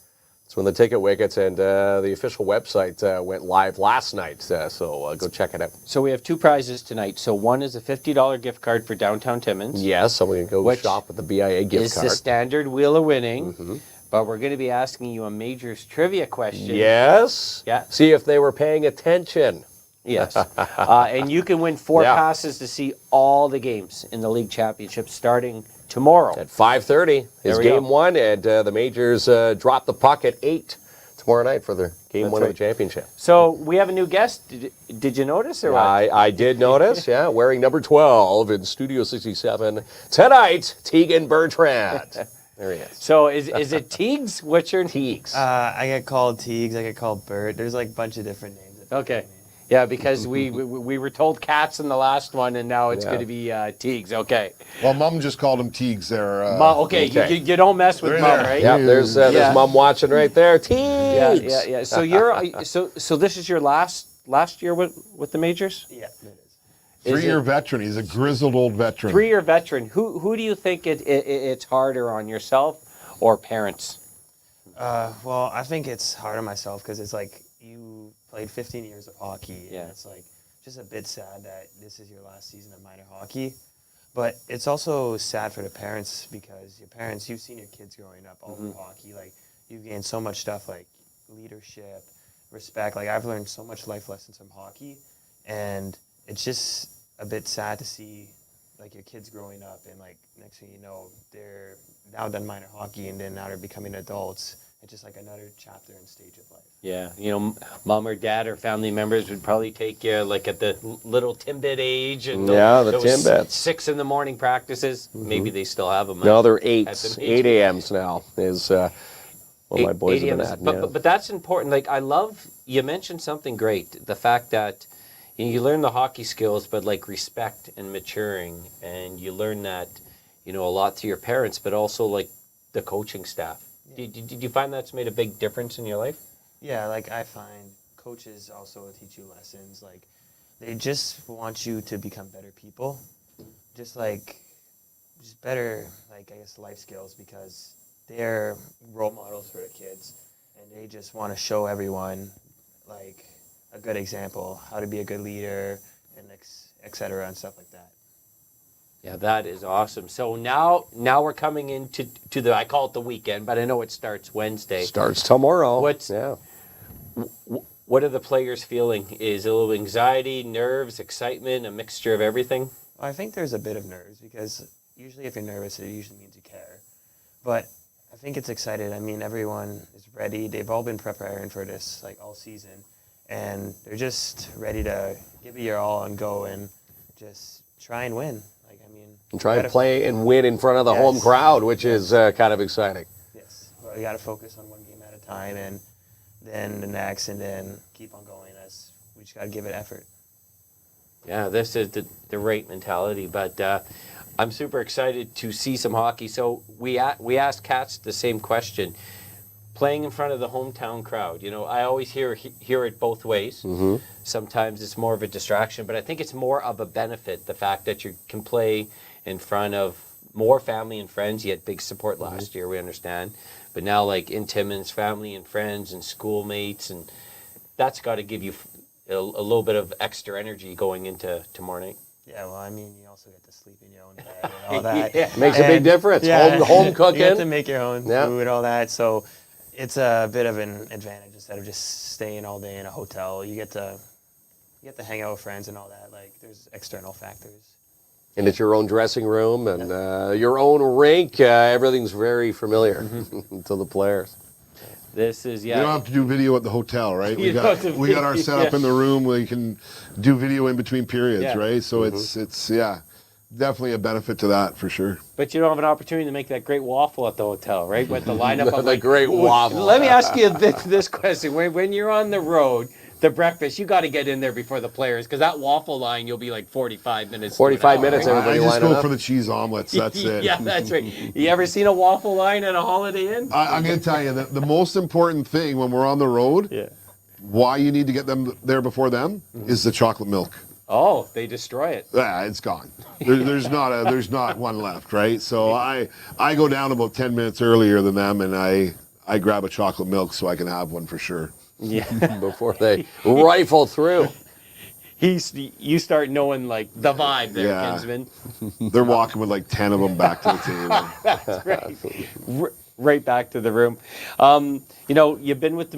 That's when the ticket wickets and the official website went live last night. So go check it out. So we have two prizes tonight. So one is a $50 gift card for downtown Timmins. Yes, so we can go shop with the BIA gift card. It's the standard Wheel of Winning. But we're going to be asking you a Majors trivia question. Yes. Yeah. See if they were paying attention. Yes. And you can win 4 passes to see all the games in the League Championship starting tomorrow. At 5:30 is game 1, and the Majors dropped the puck at 8 tomorrow night for the game That's one of right. the championship. So we have a new guest. Did you notice or what? I did notice, yeah, wearing number 12 in Studio 67 tonight, Tegan Bertrand. There he is. So is it Teagues? What's your Teagues. I get called Teagues, I get called Bert. There's like a bunch of different names. that people Okay. call me. Yeah, because we were told Cats in the last one, and now it's Yeah. going to be Teagues. Okay. Well, Mom just called him Teagues there. Mom, okay, okay. You don't mess with Right Mom, there. right? Yeah, there's Yeah. Mom watching right there. Teagues. Yeah. So you're so this is your last year with the majors? Yeah, it is. Is 3-year it- veteran. He's a grizzled old veteran. 3-year veteran. Who do you think it's harder on, yourself or parents? Well, I think it's hard on myself because it's like you played 15 years of hockey. Yeah. And it's like just a bit sad that this is your last season of minor hockey. But it's also sad for the parents because your parents, you've seen your kids growing up all through hockey. Like you've gained so much stuff like leadership, respect. Like I've learned so much life lessons from hockey, and it's just a bit sad to see like your kids growing up and like next thing you know they're now done minor hockey and then now they're becoming adults. It's just like another chapter and stage of life. Yeah, Mom or Dad or family members would probably take you like at the little Timbit age, and Yeah, the those Timbits. 6 in the morning practices. Maybe they still have them. No, they're at 8 the 8 majors. a.m.s now is what my boys have been 8 at. But, yeah. but that's important. Like I love you mentioned something great. The fact that you learn the hockey skills, but like respect and maturing, and you learn that a lot through your parents, but also like the coaching staff. Did you find that's made a big difference in your life? Yeah, like I find coaches also teach you lessons. Like they just want you to become better people, just better, like I guess life skills because they're role models for the kids, and they just want to show everyone like a good example, how to be a good leader, and et cetera, and stuff like that. Yeah, that is awesome. So now we're coming into the, I call it the weekend, but I know it starts Wednesday. Starts tomorrow. What's- yeah. What are the players feeling? Is it a little anxiety, nerves, excitement, a mixture of everything? I think there's a bit of nerves because usually if you're nervous, it usually means you care. But I think it's excited. I mean, everyone is ready. They've all been preparing for this like all season, and they're just ready to give it your all and go and just try and win. Like I mean, And try you and gotta- play and win in front of the home Yes. crowd, which is kind of exciting. Yes, well, you got to focus on one game at a time, and then the next, and then keep on going. As we just got to give it effort. Yeah, this is the right mentality. But I'm super excited to see some hockey. So we asked Cats the same question. Playing in front of the hometown crowd, I always hear it both ways. Mm-hmm. Sometimes it's more of a distraction, but I think it's more of a benefit, the fact that you can play in front of more family and friends. You had big support last year, we understand. But now, like in Timmins, family and friends and schoolmates, and that's got to give you a little bit of extra energy going into tomorrow night. Yeah, well, I mean, you also get to sleep in your own bed and all that. Yeah. Makes a big And- difference. Yeah. Home cooking. You have to make your own Yeah. food, all that. So it's a bit of an advantage instead of just staying all day in a hotel. You get to hang out with friends and all that. Like there's external factors. And it's your own dressing room and your own rink. Everything's very familiar to the players. This is, You don't have to do video at the hotel, right? You don't have to We got our video, setup yeah. in the room where you can do video in between periods, Yeah. right? So it's definitely a benefit to that for sure. But you don't have an opportunity to make that great waffle at the hotel, right? With the lineup of The great waffle. Let me ask you this question: when you're on the road, the breakfast, you got to get in there before the players because that waffle line, you'll be like 45 minutes. to an 45 hour, minutes, right? everybody I just lining go up. for the cheese omelets. That's it. Yeah, that's right. You ever seen a waffle line at a Holiday Inn? I'm going to tell you that the most important thing when we're on the road, Yeah. why you need to get them there before them, is the chocolate milk. Oh, they destroy it. Yeah, it's gone. There's not one left, right? So I go down about 10 minutes earlier than them, and I grab a chocolate milk so I can have one for sure. Yeah. Before they rifle through. You start knowing like the vibe there, Yeah. Kinsman. They're walking with like 10 of them back to the table. That's right. Right back to the room. You've been with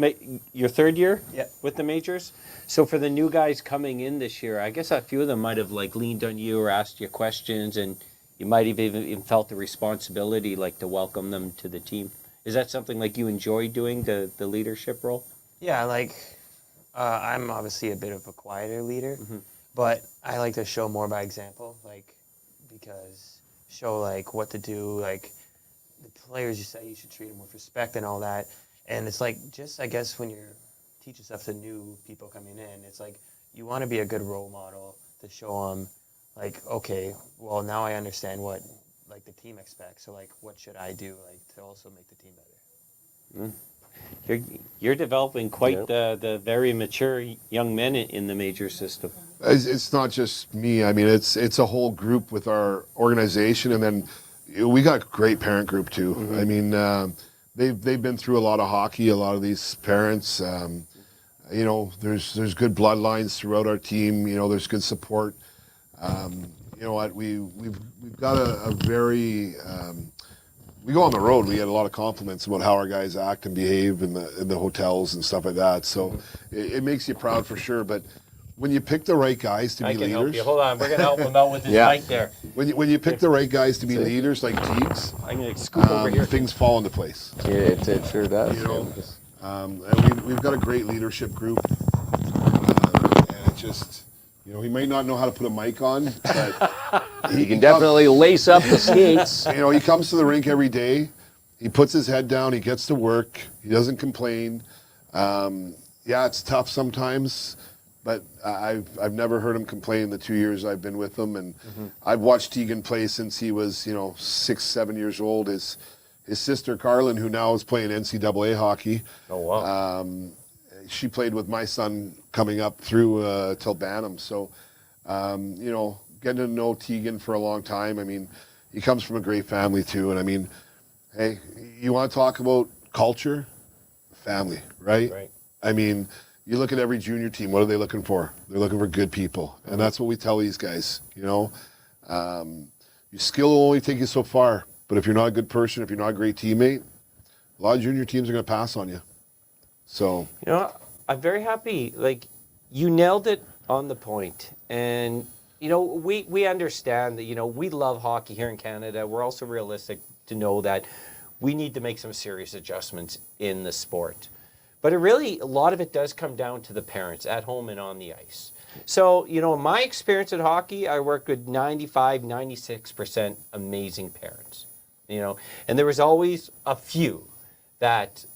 your third year Yeah. with the majors. So for the new guys coming in this year, I guess a few of them might have like leaned on you or asked you questions, and you might have even felt the responsibility like to welcome them to the team. Is that something like you enjoy doing, the leadership role? Yeah, like I'm obviously a bit of a quieter leader, but I like to show more by example, like because show like what to do, like the players you say you should treat them with respect and all that. And it's like just I guess when you're teaching stuff to new people coming in, it's like you want to be a good role model to show them, like okay, well now I understand what like the team expects. So like what should I do like to also make the team better? You're developing quite the very mature young men in the major system. It's not just me. I mean, it's a whole group with our organization, and then we got a great parent group too. I mean, they've been through a lot of hockey. A lot of these parents, you know, there's good bloodlines throughout our team. You know, there's good support. You know what? We've got a very we go on the road. We get a lot of compliments about how our guys act and behave in the hotels and stuff like that. So it makes you proud for sure. But when you pick the right guys to be leaders, help you. Hold on, we're gonna help him out with his mic there. When you pick the right guys to be leaders like Teagues, I'm gonna scoop over here. things fall into place. Yeah, it sure does. You know, and we've got a great leadership group, and it just. You know, he may not know how to put a mic on, but he can definitely lace up the skates. You know, he comes to the rink every day. He puts his head down. He gets to work. He doesn't complain. Yeah, it's tough sometimes, but I've never heard him complain the 2 years I've been with him. And I've watched Tegan play since he was, 6, 7 years old. His sister Carlin, who now is playing NCAA hockey. Oh wow. She played with my son coming up through till Bantam. So, getting to know Tegan for a long time. I mean, he comes from a great family too. And I mean, hey, you want to talk about culture? Family, right? Right. I mean, you look at every junior team, what are they looking for? They're looking for good people. And that's what we tell these guys, Your skill will only take you so far. But if you're not a good person, if you're not a great teammate, a lot of junior teams are going to pass on you. So, I'm very happy. Like, you nailed it on the point. And, we understand that, we love hockey here in Canada. We're also realistic to know that we need to make some serious adjustments in the sport. But a lot of it does come down to the parents at home and on the ice. So, in my experience at hockey, I worked with 95, 96% amazing parents, and there was always a few that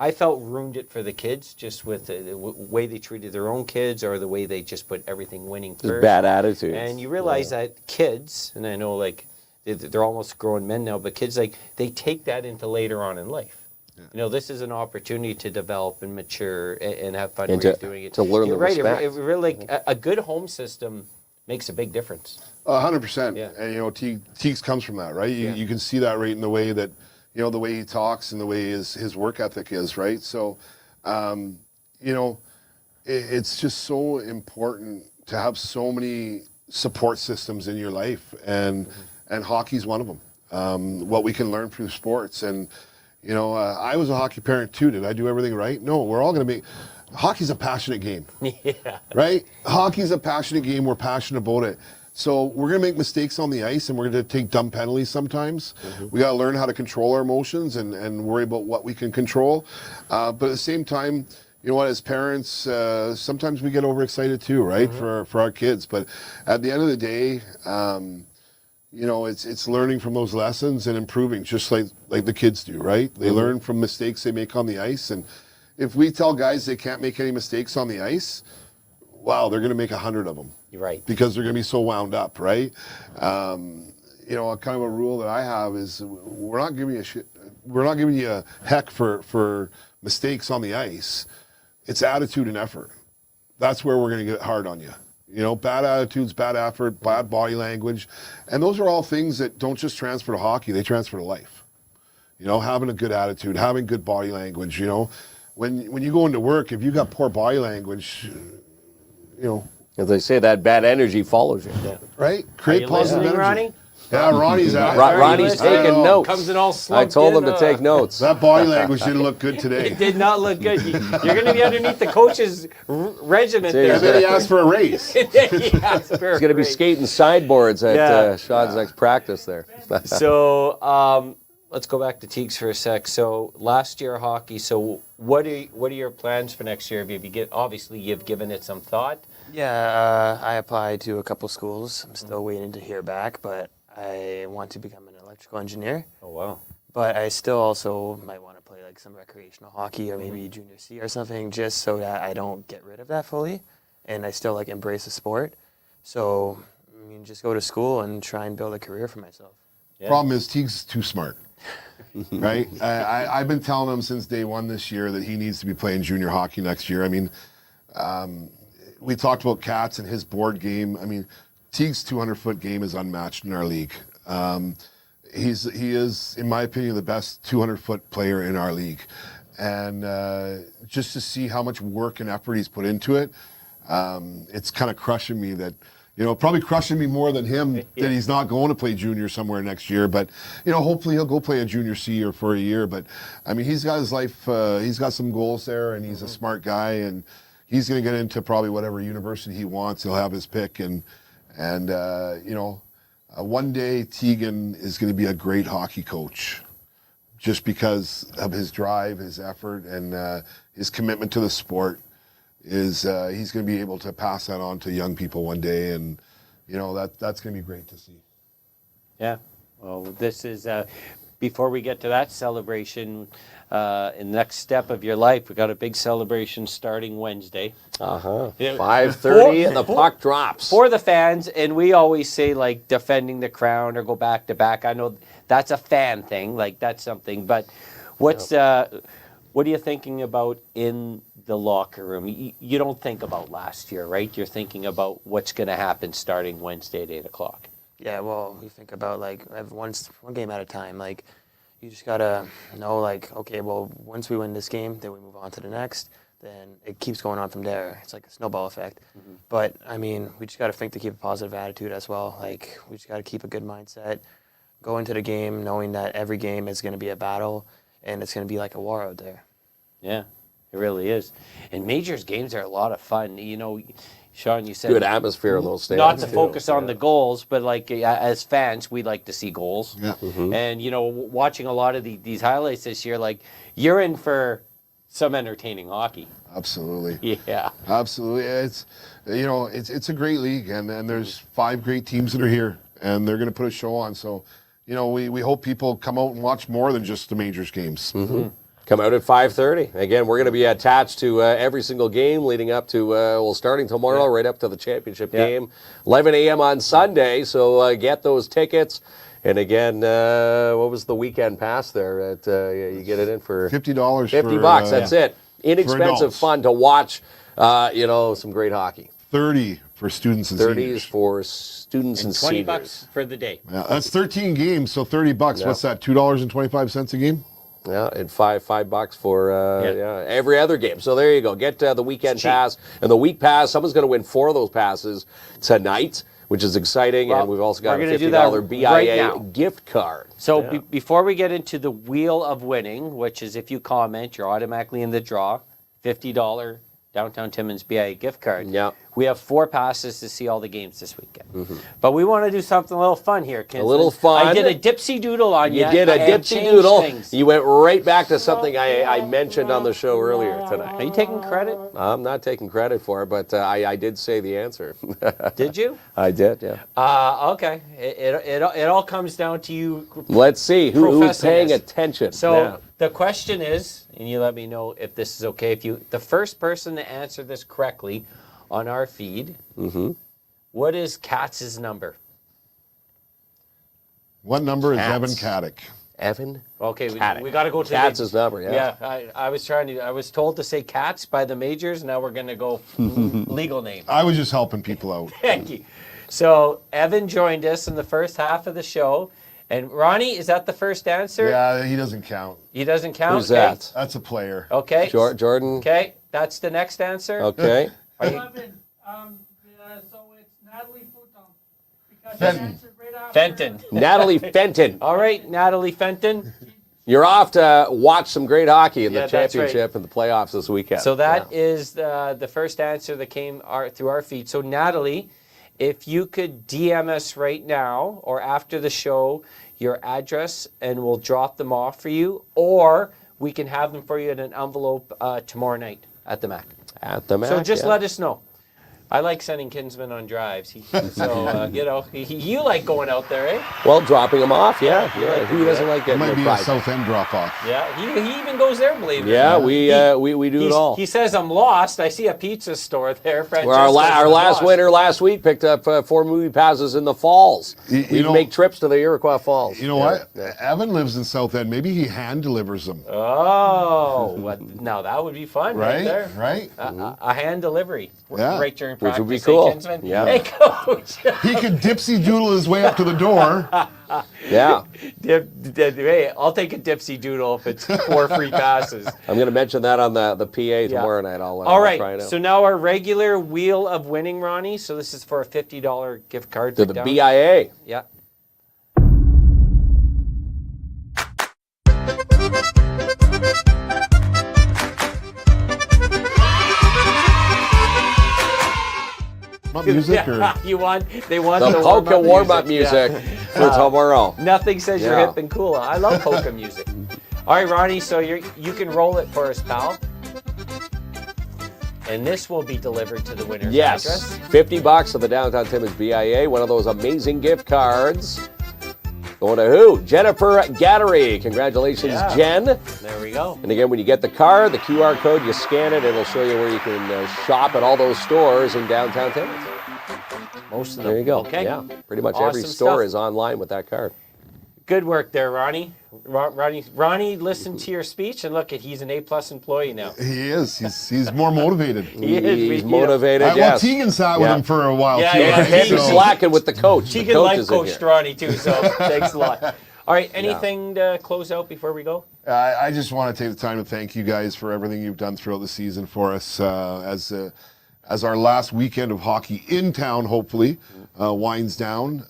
I felt ruined it for the kids, just with the way they treated their own kids or the way they just put everything winning first. Bad attitudes. And you realize that kids, and I know like they're almost grown men now, but kids they take that into later on in life. Yeah. This is an opportunity to develop and mature and have fun and doing it. To learn You're the right. respect. It really a good home system makes a big difference. 100%. Yeah. And Teagues comes from that, right? You can see that right in the way that. The way he talks and the way his work ethic is, right? So, it's just so important to have so many support systems in your life, and hockey's one of them. What we can learn through sports, and I was a hockey parent too. Did I do everything right? No. We're all going to be. Hockey's a passionate game, right? Hockey's a passionate game. We're passionate about it. So we're going to make mistakes on the ice, and we're going to take dumb penalties sometimes. We got to learn how to control our emotions and worry about what we can control. But at the same time, as parents, sometimes we get overexcited too, right, for our kids. But at the end of the day, it's learning from those lessons and improving, just like the kids do, right? They learn from mistakes they make on the ice. And if we tell guys they can't make any mistakes on the ice, wow, they're going to make 100 of them. You're right. Because they're going to be so wound up, right? Kind of a rule that I have is we're not giving you shit. We're not giving you a heck for mistakes on the ice. It's attitude and effort. That's where we're going to get hard on you. Bad attitudes, bad effort, bad body language. And those are all things that don't just transfer to hockey, they transfer to life. Having a good attitude, having good body language, When you go into work, if you got poor body language, As they say, that bad energy follows you. Yeah. Right? Create positive energy. Ronnie? Yeah, Ronnie's Ronnie's taking notes. Comes in all I slumped told in, him to take notes. That body language didn't look good today. It did not look good. You're going to be underneath the coach's regiment there. And then he asked for a raise. He's going to be skating sideboards at Sean's next practice there. So, let's go back to Teagues for a sec. So last year hockey. So what are your plans for next year? Obviously you've given it some thought. Yeah, I applied to a couple schools. I'm still waiting to hear back, but I want to become an electrical engineer. Oh wow. But I still also might want to play like some recreational hockey or maybe junior C or something, just so that I don't get rid of that fully, and I still like embrace the sport. So I mean, just go to school and try and build a career for myself. Yeah. Problem is, Teague's is too smart. Right? I've been telling him since day one this year that he needs to be playing junior hockey next year. I mean, we talked about Katz and his board game. I mean, Teague's 200-foot game is unmatched in our league. He is, in my opinion, the best 200-foot player in our league. And just to see how much work and effort he's put into it, it's kind of crushing me that, probably crushing me more than him that he's not going to play junior somewhere next year. But, hopefully he'll go play a junior C or for a year. But, I mean, he's got his life, he's got some goals there, and he's a smart guy, and he's going to get into probably whatever university he wants. He'll have his pick. And one day Tegan is going to be a great hockey coach just because of his drive, his effort, and his commitment to the sport. He's going to be able to pass that on to young people one day, and that's going to be great to see. Yeah. Well, this is before we get to that celebration. In the next step of your life, we got a big celebration starting Wednesday. 5:30, the puck drops. For the fans, and we always say like defending the crown or go back to back. I know that's a fan thing, like that's something. But what are you thinking about in the locker room? You don't think about last year, right? You're thinking about what's going to happen starting Wednesday at 8:00. Yeah, well, you think about like one game at a time. Like, you just gotta know, like, okay, well, once we win this game, then we move on to the next. Then it keeps going on from there. It's like a snowball effect. But I mean, we just gotta think to keep a positive attitude as well. Like, we just gotta keep a good mindset. Go into the game knowing that every game is gonna be a battle, and it's gonna be like a war out there. Yeah, it really is. And majors games are a lot of fun. Sean, you said Good atmosphere in those stands. not to too. focus on the goals, but like as fans, we like to see goals. Yeah. And watching a lot of these highlights this year, like you're in for some entertaining hockey. Absolutely. Yeah. Absolutely. It's a great league, and there's 5 great teams that are here, and they're going to put a show on. So, we hope people come out and watch more than just the majors games. Come out at 5:30. Again, we're going to be attached to every single game leading up to, starting tomorrow, right up to the championship game, 11 a.m. on Sunday. So get those tickets. And again, what was the weekend pass there? You get it in for $50 $50. That's it. Inexpensive adults. fun to watch, some great hockey. 30 for students and 30s seniors. for students and $20 seniors. for the day. Yeah, that's 13 games, so $30. Yeah. What's that? $2.25 a game? Yeah, and $5 for every other game. So there you go. Get the weekend pass and the week pass. Someone's going to win 4 of those passes tonight, which is exciting. Well, and we've also got a we're gonna do that $50 BIA right now. gift card. So before we get into the wheel of winning, which is if you comment, you're automatically in the draw, $50 Downtown Timmins BIA gift card. Yeah. We have 4 passes to see all the games this weekend. But we want to do something a little fun here, Kinsman. A little fun. I did a dipsy doodle on you. You did a and dipsy changed doodle. things. You went right back to something I mentioned on the show earlier tonight. Are you taking credit? I'm not taking credit for it, but I did say the answer. Did you? I did, yeah. Okay. It all comes down to you. Let's see who's Professing paying this. attention. So the question is, and you let me know if this is okay, the first person to answer this correctly on our feed, what is Katz's number? What number is Katz. Evan Caddick? Evan? Okay, Caddick. we got to go to Katz's number, yeah. Yeah, I was told to say Katz by the majors. Now we're going to go legal name. I was just helping people out. Thank you. So Evan joined us in the first half of the show. And Ronnie, is that the first answer? Yeah, he doesn't count. He doesn't count? Who's that? That's a player. Okay. Jordan? Okay, that's the next answer. Okay. Evan, so it's Natalie Futon. Because Fenton. she answered right after. Fenton. Natalie Fenton. All right, Natalie Fenton. You're off to watch some great hockey in the Yeah, that's right. championship and the playoffs this weekend. So that is the first answer that came through our feed. So Natalie, if you could DM us right now or after the show your address, and we'll drop them off for you, or we can have them for you in an envelope tomorrow night at the Mac. At the Mac. So just yeah. let us know. I like sending Kinsman on drives. You like going out there, eh? Well, dropping them off, yeah. Who doesn't like It getting might their be a prize? South End drop off. Yeah, he even goes there, believe it or Yeah, not. we do it all. He says, I'm lost. I see a pizza store there. Well, our last lost. winner last week picked up 4 movie passes in the Falls. We make trips to the Iroquois Falls. You know what? Evan lives in South End. Maybe he hand delivers them. Oh, now that would be fun right, Right? there. Right? A hand delivery. Yeah. Right during Which practice. would be eh, cool. Kinsman? Yeah. Hey, coach. He could dipsy doodle his way up to the door. Yeah. Hey, I'll take a dipsy doodle if it's 4 free passes. I'm going to mention that on the PA tomorrow night. All I'll right. try it out. So now our regular wheel of winning, Ronnie. So this is for a $50 gift card. To right the down. BIA. Yeah. What music or? They want The the polka warm-up music for tomorrow. Nothing says you're Yeah. hip and cool. I love polka music. All right, Ronnie, so you can roll it for us, pal. And this will be delivered to the winner's Yes. address. $50 to the Downtown Timmins BIA. One of those amazing gift cards. Going to who? Jennifer Gattery. Congratulations, Yeah. Jen. There we go. And again, when you get the card, the QR code, you scan it, it'll show you where you can shop at all those stores in downtown Timmins. Most of them. There you go. Okay. Yeah, pretty much every Awesome store stuff. is online with that card. Good work there, Ronnie. Ronnie listened to your speech, and look, he's an A+ employee now. He is. He's more motivated. He is. He's motivated, Well, yes. Tegan sat with Yeah. him for a while Yeah, too. yeah, right? He's Tegan- So- slacking with the coach. The Tegan coach life is in coached here. Ronnie too, so thanks a lot. All right, anything to close out before we go? I just want to take the time to thank you guys for everything you've done throughout the season for us as our last weekend of hockey in town, hopefully, winds down.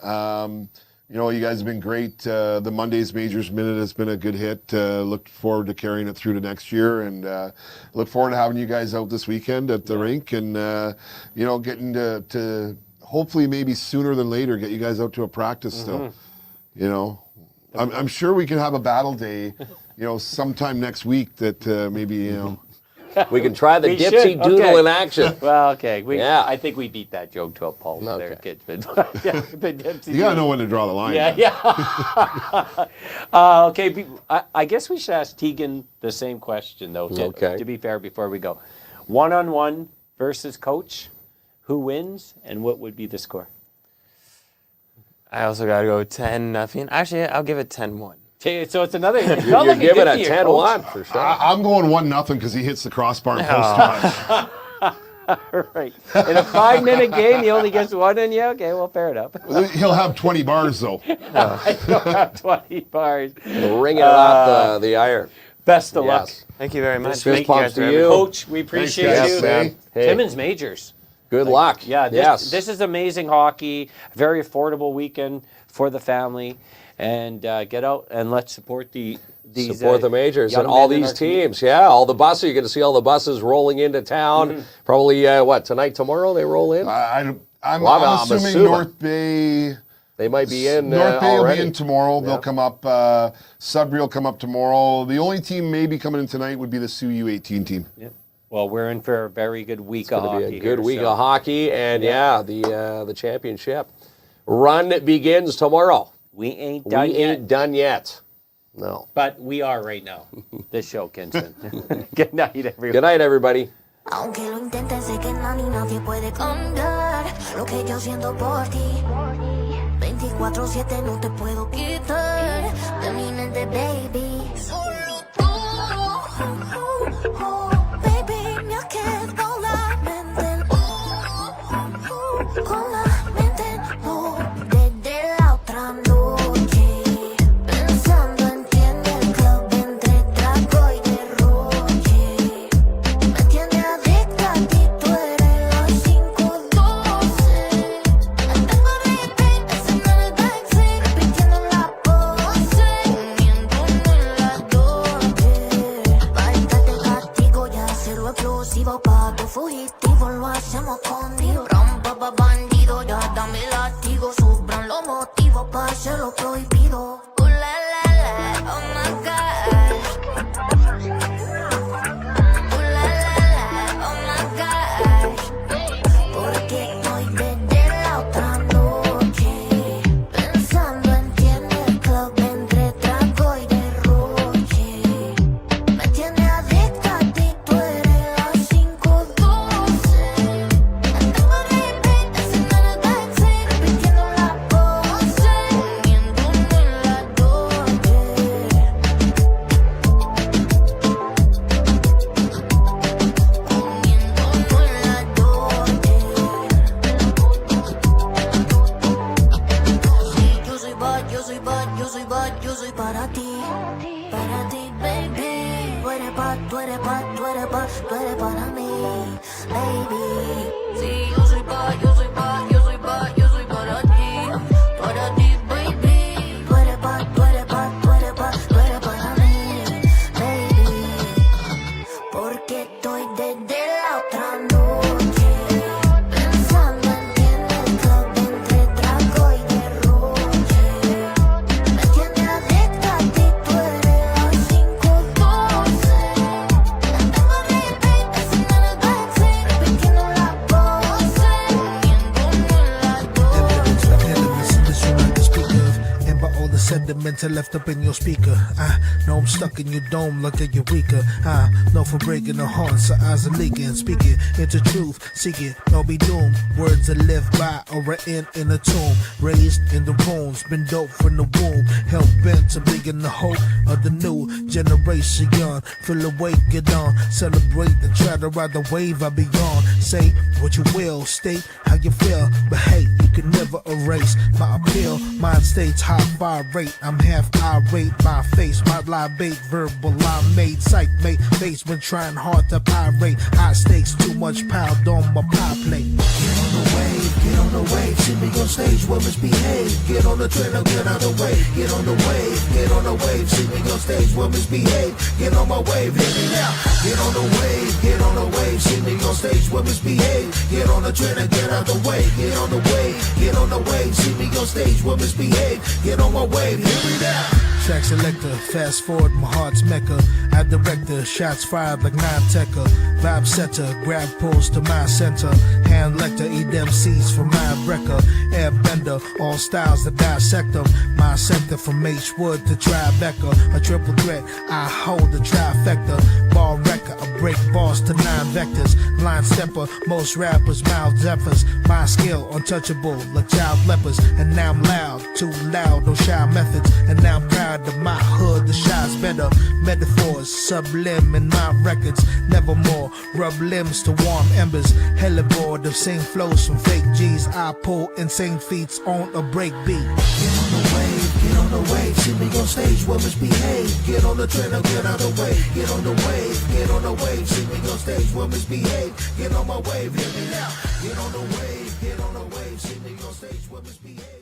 You guys have been great. The Mondays Majors Minute has been a good hit. Look forward to carrying it through to next year, and look forward to having you guys out this weekend at the rink, and getting to hopefully maybe sooner than later get you guys out to a practice still. I'm sure we can have a battle day, sometime next week that maybe. We can try the We dipsy should. doodle Okay. in action. Well, okay. Yeah. I think we beat that joke to a pulp there, Okay. kids. But yeah, the dipsy You gotta know when to draw the line. Yeah. Okay. I guess we should ask Tegan the same question, though. To be fair, before we go, 1-on-1 versus coach, who wins, and what would be the score? I also got to go 10-0. Actually, I'll give it 10-1. Okay, so it's another. You're giving a 10-1 for sure. I'm going 1-0 because he hits the crossbar and post too much. Right. In a 5-minute game, he only gets one in you? Okay, well, fair enough. He'll have 20 bars though. I don't have 20 bars. Ring it off the iron. Best of luck. Yes. Thank you very much. Fist Thank bumps guys to for you. everything. Coach, we appreciate guys. you. Hey. Hey. Timmins Majors. Good luck. Yeah, yes. this is amazing hockey. Very affordable weekend for the family. And get out and let's support these Support the majors young and all men in these our community. teams. Yeah, all the buses. You're going to see all the buses rolling into town. Probably, tonight, tomorrow they roll in? I'm Well, I'm assuming assuming. North Bay. They might be in North Bay already. will be in tomorrow. They'll come up. Sudbury will come up tomorrow. The only team maybe coming in tonight would be the Sioux U18 team. Yeah. Well, we're in for a very good week of It's hockey. going to be a good week so. of hockey, and the championship run begins tomorrow. We ain't We done yet, ain't done yet. No. but we are right now. This show, Kinsman. Good night, everyone. Good night, everybody. Aunque lo intenten, sé que no, ni nadie puede cambiar lo que yo siento por ti. 24/7 no te puedo quitar de mi mente, baby. Solo tú, baby, me ha quedado la mente. Con la mente, no, desde la otra noche. Pensando en ti en el club entre trago y derroche. Me tiene adicta a ti, tú eres la 512. Me tengo replay, pensando en el backseat, repitiendo la pose, poniéndome en la doble. Para darte castigo y hacerlo explosivo, pa' tu fugitivo lo hacemos escondido. Rampa pa' bandido, ya dame látigo, sobran los motivos pa' hacerlo prohibido. para ti, baby. Tú eres para mí, baby. Sí, yo soy para ti, baby. Tú eres para mí, baby. Porque estoy desde la otra noche pensando en ti en el club entre trago y derroche. Me tienes adicta a ti, tú eres la 512. Andando bien, baby, sin en el backseat, repitiendo la pose, poniéndome la Evidence, the elements in this room I can speak of. And by all the sediments I left up in your speaker, I know I'm stuck in your dome like a eureka. I know for breaking the heart, so eyes are leaking. Speak it into truth, seek it, don't be doomed. Words that live by or written in a tomb. Raised in the wounds, been dope from the womb. Hell bent to begin the hope of the new generation. Feel awake, get on, celebrate and try to ride the wave I be on. Say what you will, state how you feel, but hey, you can never erase my appeal. Mind states high fire rate, I'm half irate. My face, my libate, verbal I made, psych mate, face when trying hard to pirate. High stakes, too much piled on my pie plate. Get on the wave, get on the wave, see me on stage, well misbehave. Get on the train, get out the way. Get on the wave, get on the wave, see me on stage, well misbehave. Get on my wave, hit me now. Get on the wave, get on the wave, see me on stage, well misbehave. Get on the train and get out the way. Get on the wave, get on the wave, see me on stage, well misbehave. Get on my wave, hit me now. Track selector, fast forward, my heart's mecca. I director, shots fired like 9-techer. Vibe setter, grab pulls to my center. Hand lector, eat them seeds from my wrecker. Airbender, all styles that dissect them. My sector from H-Wood to Tribeca. A triple threat, I hold the trifecta. Ball wrecker, I break balls to 9 vectors. Line stepper, most rappers mouth zephyrs. My skill, untouchable, like child lepers. And now I'm loud, too loud, no shy methods. And now I'm proud of my hood, the shy's better. Metaphors, sublim in my records. Nevermore, rub limbs to warm embers. Hella bored of same flows from fake G's. I pull insane feats on a break beat. Get on the wave, get on the wave. See me on stage, well misbehave. Get on the train, get out the way. Get on the wave, get on the wave. See me on stage, well misbehave. Get on my wave, hear me now. Get on the wave, get on the wave. See me on stage, well misbehave.